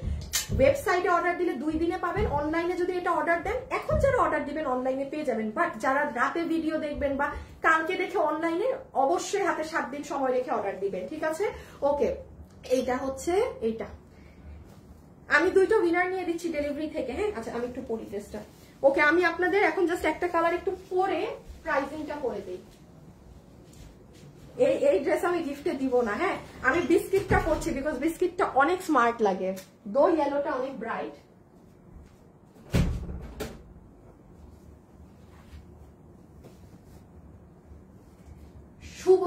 ওয়েবসাইটে অর্ডার দিলে 2 দিনে পাবেন, অনলাইনে যদি এটা অর্ডার দেন, এখন যারা অর্ডার দিবেন অনলাইনে পেয়ে যাবেন, বাট যারা রাতে ভিডিও দেখবেন বা কালকে দেখে অনলাইনে, অবশ্যই হাতে 7 দিন সময় রেখে অর্ডার দিবেন, ঠিক আছে? ওকে, এইটা হচ্ছে এইটা। আমি 2টো উইনার নিয়ে দিচ্ছি ডেলিভারি থেকে। হ্যাঁ, আচ্ছা আমি একটু পরি ড্রেসটা। ওকে, আমি আপনাদের এখন জাস্ট একটা কালার একটু পরে প্রাইসিংটা করে দিই। এই ড্রেস আমি গিফটে দিব না। হ্যাঁ, আমি বিস্কিটটা পরছি বিকজ বিস্কিটটা অনেক স্মার্ট লাগে, দো ইয়েলোটা অনেক ব্রাইট। শুভ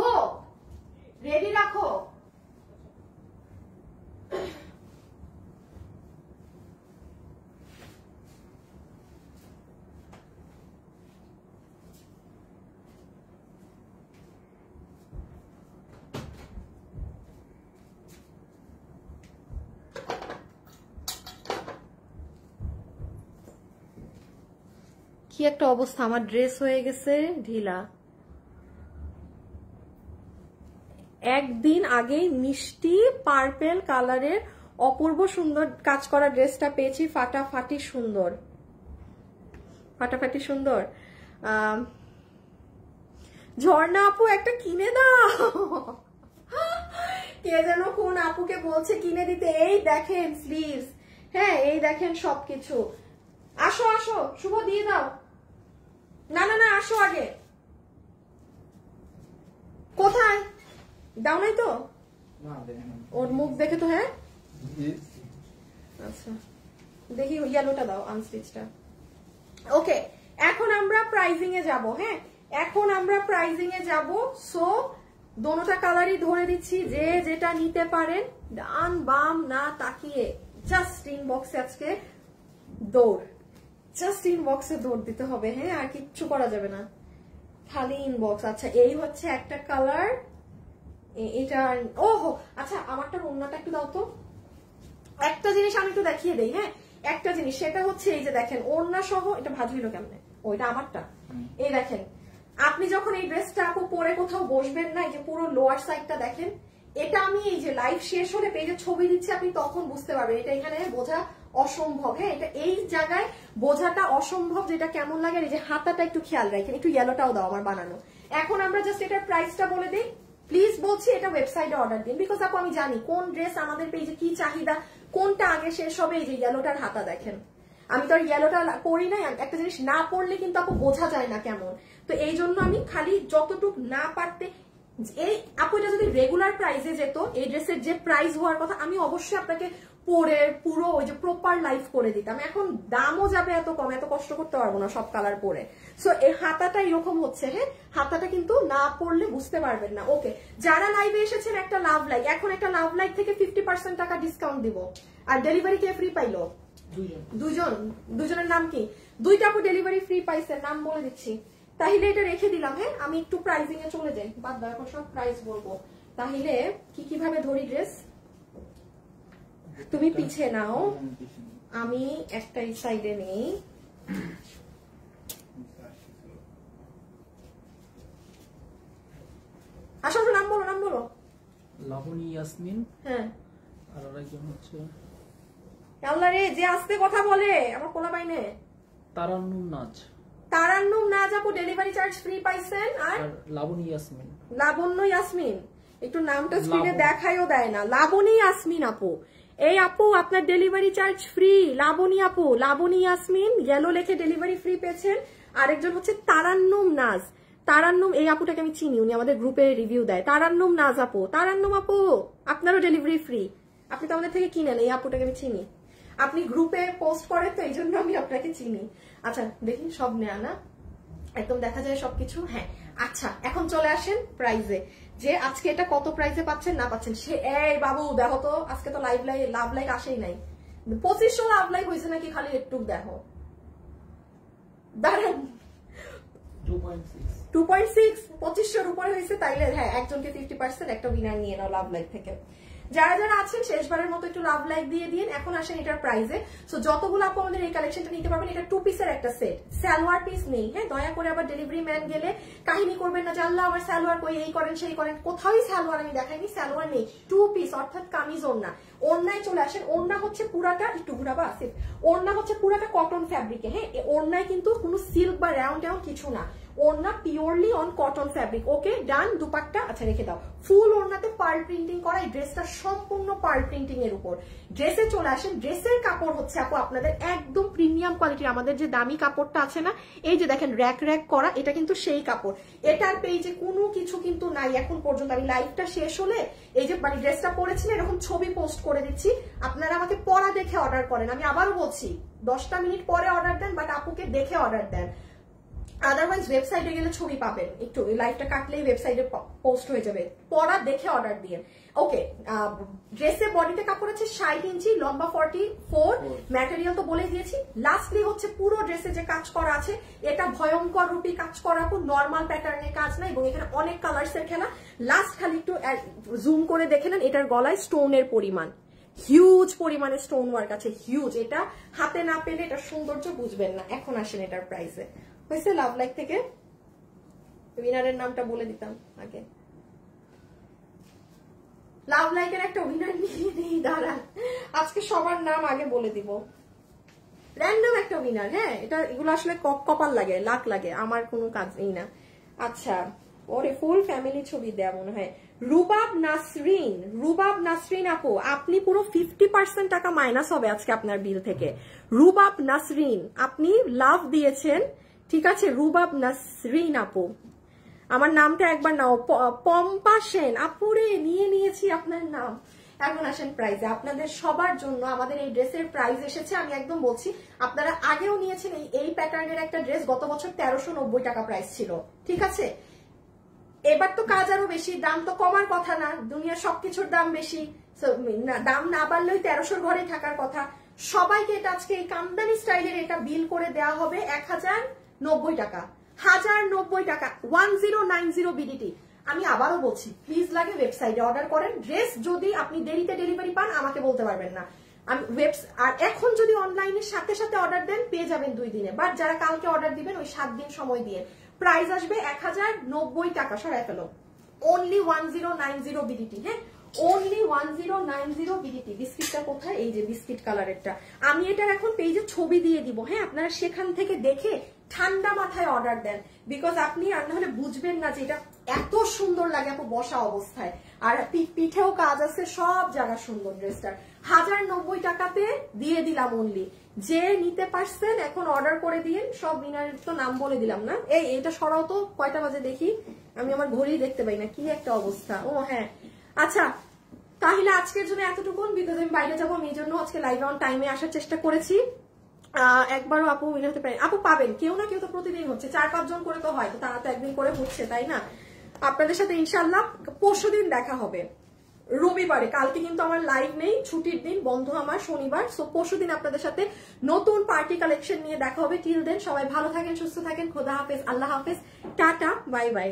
রেডি রাখো। কি একটা অবস্থা, আমার ড্রেস হয়ে গেছে ঢিলা। একদিন আগেই মিষ্টি পার্পেল কালারের অপূর্ব সুন্দর কাজ করা ড্রেসটা পেয়েছি, ফাটাফাটি সুন্দর, ফাটাফাটি সুন্দর। ঝর্ণা আপু একটা কিনে দাও, কে যেন কোন আপুকে বলছে কিনে দিতে। এই দেখেন স্লিভস, হ্যাঁ এই দেখেন সবকিছু। আসো আসো শুভ, দিয়ে দাও। না না না, আসো আগে। কোথায় দাও নাই তো? ওর মুখ দেখে তো। হ্যাঁ আচ্ছা, দেখি ইয়েলোটা দাও, আনস্টিচটা। ওকে, এখন আমরা প্রাইজিং এ যাব। হ্যাঁ, এখন আমরা প্রাইজিং এ যাব। সো দোনোটা কালারই ধরে দিচ্ছি, যে যেটা নিতে পারেন ডান বাম না তাকিয়ে জাস্ট ইনবক্সে আজকে দৌড়, জাস্ট ইনবক্সে দৌড় দিতে হবে। হ্যাঁ, আর কিচ্ছু করা যাবে না, খালি ইনবক্স। আচ্ছা, এই হচ্ছে একটা কালার, এটা। ওহো আচ্ছা, আমারটা ওড়নাটা একটু দাও তো। একটা জিনিস আমি একটু দেখিয়ে দেই। হ্যাঁ, একটা জিনিস, সেটা হচ্ছে এই যে দেখেন ওড়না সহ, এটা ভাজ হইলো কেমনে? ওইটা আমারটা। এই দেখেন, আপনি যখন এই ড্রেসটা আপু পরে কোথাও বসবেন না, এই যে পুরো লোয়ার সাইডটা দেখেন, এটা আমি এই যে লাইভ শেষ হলে পেজে ছবি দিচ্ছি, আপনি তখন বুঝতে পারবেন। এটা এখানে বোঝা অসম্ভব। হ্যাঁ, এটা এই জায়গায় বোঝাটা অসম্ভব, যেটা কেমন লাগে। এই যে হাতাটা একটু খেয়াল রাখেন, একটু ইয়েলোটাও দাও আমার বানানো। এখন আমরা জাস্ট এটার প্রাইসটা বলে দিই। প্লিজ বলছি এটা ওয়েবসাইটে অর্ডার দিন, বিকজ আপু আমি জানি কোন ড্রেস আমাদের পেজে কি চাহিদা, কোনটা আগে শেষ হবে। এই যে ইয়েলোটার হাতা দেখেন, আমি তো আর ইয়েলোটা পরি নাই। একটা জিনিস না পড়লে কিন্তু আপু বোঝা যায় না কেমন, তো এই জন্য আমি খালি যতটুক না পারতে। এই আপু এটা যদি রেগুলার প্রাইসে যেত, এই ড্রেসের যে প্রাইস হওয়ার কথা, আমি অবশ্যই আপনাকে পরে পুরো ওই যে প্রপার লাইফ করে দিতাম। এখন দামও যাবে এত কম, এত কষ্ট করতে পারবো না সব কালার পরে। সো এই হাতাটা এরকম হচ্ছে। হ্যাঁ, হাতাটা কিন্তু না পড়লে বুঝতে পারবেন না। ওকে, যারা লাইভে এসেছেন একটা লাভ লাইক, এখন একটা লাভ লাইক থেকে 50% টাকা ডিসকাউন্ট দিব। আর ডেলিভারি কে ফ্রি পাইলো? দুজনের নাম কি? 2টা আপু ডেলিভারি ফ্রি পাইছে, নাম বলে দিচ্ছি। তাহলে এটা রেখে দিলাম। হ্যাঁ, আমি একটু প্রাইসিং এ চলে যাই, বাদ দাও, এখন সব প্রাইস বলবো। তাহলে কি কিভাবে ধরি ড্রেস? তুমি পিছিয়ে নাও, আমি একটা এই সাইডে নেই। আসো, নাম বলো, নাম বলো। লাবণী ইয়াসমিন। হ্যাঁ, আর আরেকজন হচ্ছে আল্লাহ রে, যে আস্তে কথা বলে আমার কোলা পাইনে। তারান্নুম নাজ। তারান্নুম নাজ আপু ডেলিভারি চার্জ ফ্রি পাইছেন। আর লাবণী ইয়াসমিন। লাবণ্য ইয়াসমিন, একটু নামটা স্ক্রিনে দেখাইও দেয় না। লাবণী ইয়াসমিন আপু, এই আপু আপনার ডেলিভারি চার্জ ফ্রি। লাবণী আপু, লাবণী ইয়াসমিন ইয়েলো লেখে ডেলিভারি ফ্রি পেয়েছেন। আরেকজন হচ্ছে তারান্নুম নাজ। তারান্নুম, এই আপুটাকে আমি চিনি, উনি আমাদের গ্রুপে রিভিউ দেয়। তারান্নুম নাজ আপু, তারান্নুম আপু আপনারও ডেলিভারি ফ্রি, আপনি তো আমাদের থেকে কিনেন। এই আপুটাকে আমি চিনি, আপনি গ্রুপে পোস্ট করেন তো, এই জন্য আমি আপনাকে চিনি। আচ্ছা দেখি, সব নেয়া না, একদম দেখা যায় সবকিছু। হ্যাঁ, আচ্ছা এখন চলে আসেন প্রাইজে, যে আজকে এটা কত প্রাইজে পাচ্ছেন না পাচ্ছেন। সে এই বাবু দেখো তো, আজকে তো লাভ লাইক আসেই নাই। 2500 লাভ লাইক হয়েছে নাকি খালি একটু দেখো, দাঁড়ান 2.6 2500 উপরে হয়েছে, তাইলে হ্যাঁ একজনকে 50% একটা উইনার নিয়ে নাও লাভ লাইক থেকে। যারা যারা আছেন শেষবারের মতো একটু লাভ লাইক দিয়ে দিন। এখন আসেন এটার প্রাইসে। সো যতগুলো আপু আমাদের এই কালেকশনটা নিতে পারবেন, এটা 2 পিসের একটা সেট, সালোয়ার পিস নেই। হ্যাঁ, দয়া করে আবার ডেলিভারি ম্যান গেলে কাহিনী করবেন না যে আল্লাহ আমার সালোয়ার কই, এই করেন সেই করেন। কোথাওই সালোয়ার আমি দেখাইনি, সালোয়ার নেই, 2 পিস অর্থাৎ কামিজ ওড়না। ওড়নায় চলে আসেন, ওড়না হচ্ছে পুরাটা, একটু ঘুরাবা আসিফ, ওড়না হচ্ছে পুরাটা কটন ফ্যাব্রিকে। হ্যাঁ, ওড়নায় কিন্তু কোনো সিল্ক বা রাউন্ড টাউন কিছু না, ওড়না পিওরলি অন কটন ফ্যাব্রিক। ওকে ডান। দুপাট্টা আচ্ছা রেখে দাও। ফুল ওড়নাতে পার্ল প্রিন্টিং করা, এই ড্রেসটা সম্পূর্ণ পার্ল প্রিন্টিং এর উপর। ড্রেসে চলে আসেন, ড্রেসের কাপড় হচ্ছে আপু আপনাদের একদম প্রিমিয়াম কোয়ালিটির। আমাদের যে দামি কাপড়টা আছে না, এই যে দেখেন র‍্যাক র‍্যাক করা, এটা কিন্তু সেই কাপড়। এটার পেজে কোনো কিছু কিন্তু নাই এখন পর্যন্ত। আমি লাইভটা শেষ হলে এই যে মানে ড্রেসটা পরেছি না, এরকম ছবি পোস্ট করে দিচ্ছি, আপনারা আমাকে পরা দেখে অর্ডার করেন। আমি আবারও বলছি 10টা মিনিট পরে অর্ডার দেন, বাট আপুকে দেখে অর্ডার দেন। আদারওয়াইজ ওয়েবসাইটে গেলে ছবি পাবেন, একটু লাইভটা কাটলেই ওয়েবসাইটে পোস্ট হয়ে যাবে। পরা দেখে অর্ডার দিয়ে। ওকে, ড্রেসের বডিতে কাপড় আছে 60 ইঞ্চি, লম্বা 44, ম্যাটেরিয়াল তো বলে দিয়েছি। লাস্টলি হচ্ছে পুরো ড্রেসে যে কাজ করা আছে, এটা ভয়ঙ্কর রূপী কাজ করা, খুব নর্মাল প্যাটার্নের কাজ না, এবং এখানে অনেক কালার্সের খেলা। লাস্ট খালি একটু জুম করে দেখে নেন, এটার গলায় স্টোনের পরিমাণ, হিউজ পরিমাণে স্টোন ওয়ার্ক আছে, হিউজ। এটা হাতে না পেলে এটা সৌন্দর্য বুঝবেন না। এখন আসেন এটার প্রাইসে। হয়েছে লাভ লাইক থেকে উইনারের নামটা বলে দিতাম আগে। লাভ লাইকের একটা উইনার নিয়ে নেই, দাঁড়ান আজকে সবার নাম আগে বলে দিব। র্যান্ডম একটা উইনার। হ্যাঁ, এটা এগুলো আসলে কপাল লাগে, লাক লাগে, আমার কোনো কাজ নেই না। আচ্ছা, ওরে ফুল ফ্যামিলি ছবি দেয়া মনে হয়। রুবাব নাসরিন, রুবাব নাসরিন আপু, আপনি পুরো 50% টাকা মাইনাস হবে আজকে আপনার বিল থেকে। রুবাব নাসরিন, আপনি লাভ দিয়েছেন, ঠিক আছে। রুবাব নাসরিন আপু, আমার নামটা একবার নাও। পম্পা সেন আপুরে, নিয়ে নিয়েছি আপনার নাম। এখন আসেন প্রাইজে। আপনাদের সবার জন্য আমাদের এই ড্রেসের প্রাইস এসেছে, আমি একদম বলছি, আপনারা আগেও নিয়েছেন এই প্যাটার্নের একটা ড্রেস, গত বছর 1390 টাকা প্রাইস ছিল, ঠিক আছে। এবার তো কাজ আরো বেশি, দাম তো কমার কথা না, দুনিয়ার সবকিছুর দাম বেশি, দাম না বাড়লেই 1300 ঘরে থাকার কথা। সবাইকে এটা আজকে এই কামদানি স্টাইলের এটা বিল করে দেওয়া হবে 1090 টাকা, 1090 টাকা, 1090 বিডিটি। আমি আবারও বলছি, প্লিজ লাগে ওয়েবসাইটে অর্ডার করেন। ড্রেস যদি আপনি দেরিতে ডেলিভারি পান আমাকে বলতে পারবেন না। আমি আর এখন যদি অনলাইনের সাথে সাথে অর্ডার দেন পেয়ে যাবেন 2 দিনে, বাট যারা কালকে অর্ডার দিবেন ওই 7 দিন সময় দিয়ে। প্রাইস আসবে 1090 টাকা, সরাই ফেলো। Only 1090 BDT. হ্যাঁ, অনলি 1090 বিডিটি। বিস্কিটটা কোথায়? এই যে বিস্কিট কালারেরটা। আমি এটার এখন পেজে ছবি দিয়ে দিব। হ্যাঁ, আপনারা সেখান থেকে দেখে ঠান্ডা মাথায় অর্ডার দেন, বিকজ আপনি আর নাহলে বুঝবেন না যে এটা এত সুন্দর লাগে আপু বসা অবস্থায়। আর পিঠেও কাজ আছে, সব জায়গা সুন্দর। ড্রেসটার 1090 টাকাতে দিয়ে দিলাম অনলি। যে নিতে পারছেন এখন অর্ডার করে দিন। সব উইনারের তো নাম বলে দিলাম না। এটা সরাও তো, কয়টা বাজে দেখি, আমি আমার ঘড়ি দেখতে পাই না, কি একটা অবস্থা। ও হ্যাঁ, আচ্ছা তাহলে আজকের জন্য এতটুকুন, বিকজ আমি বাইরে যাবো, আমি এই জন্য আজকে লাইভ অন টাইমে আসার চেষ্টা করেছি। একবারও আপু উইনার হতে পারেন। আপু পাবেন, কেউ না কেউ তো প্রতিদিন হচ্ছে, 4-5 জন করে তো হয়, তো তারা তো একদিন করে হচ্ছে, তাই না। আপনাদের সাথে ইনশাল্লাহ পরশুদিন দেখা হবে, রবিবারে। কালকে কিন্তু আমার লাইভ নেই, ছুটির দিন, বন্ধ আমার শনিবার। সো পরশুদিন আপনাদের সাথে নতুন পার্টি কালেকশন নিয়ে দেখা হবে। টিল দেন সবাই ভালো থাকেন, সুস্থ থাকেন, খোদা হাফেজ, আল্লাহ হাফেজ, টাটা, বাই বাই।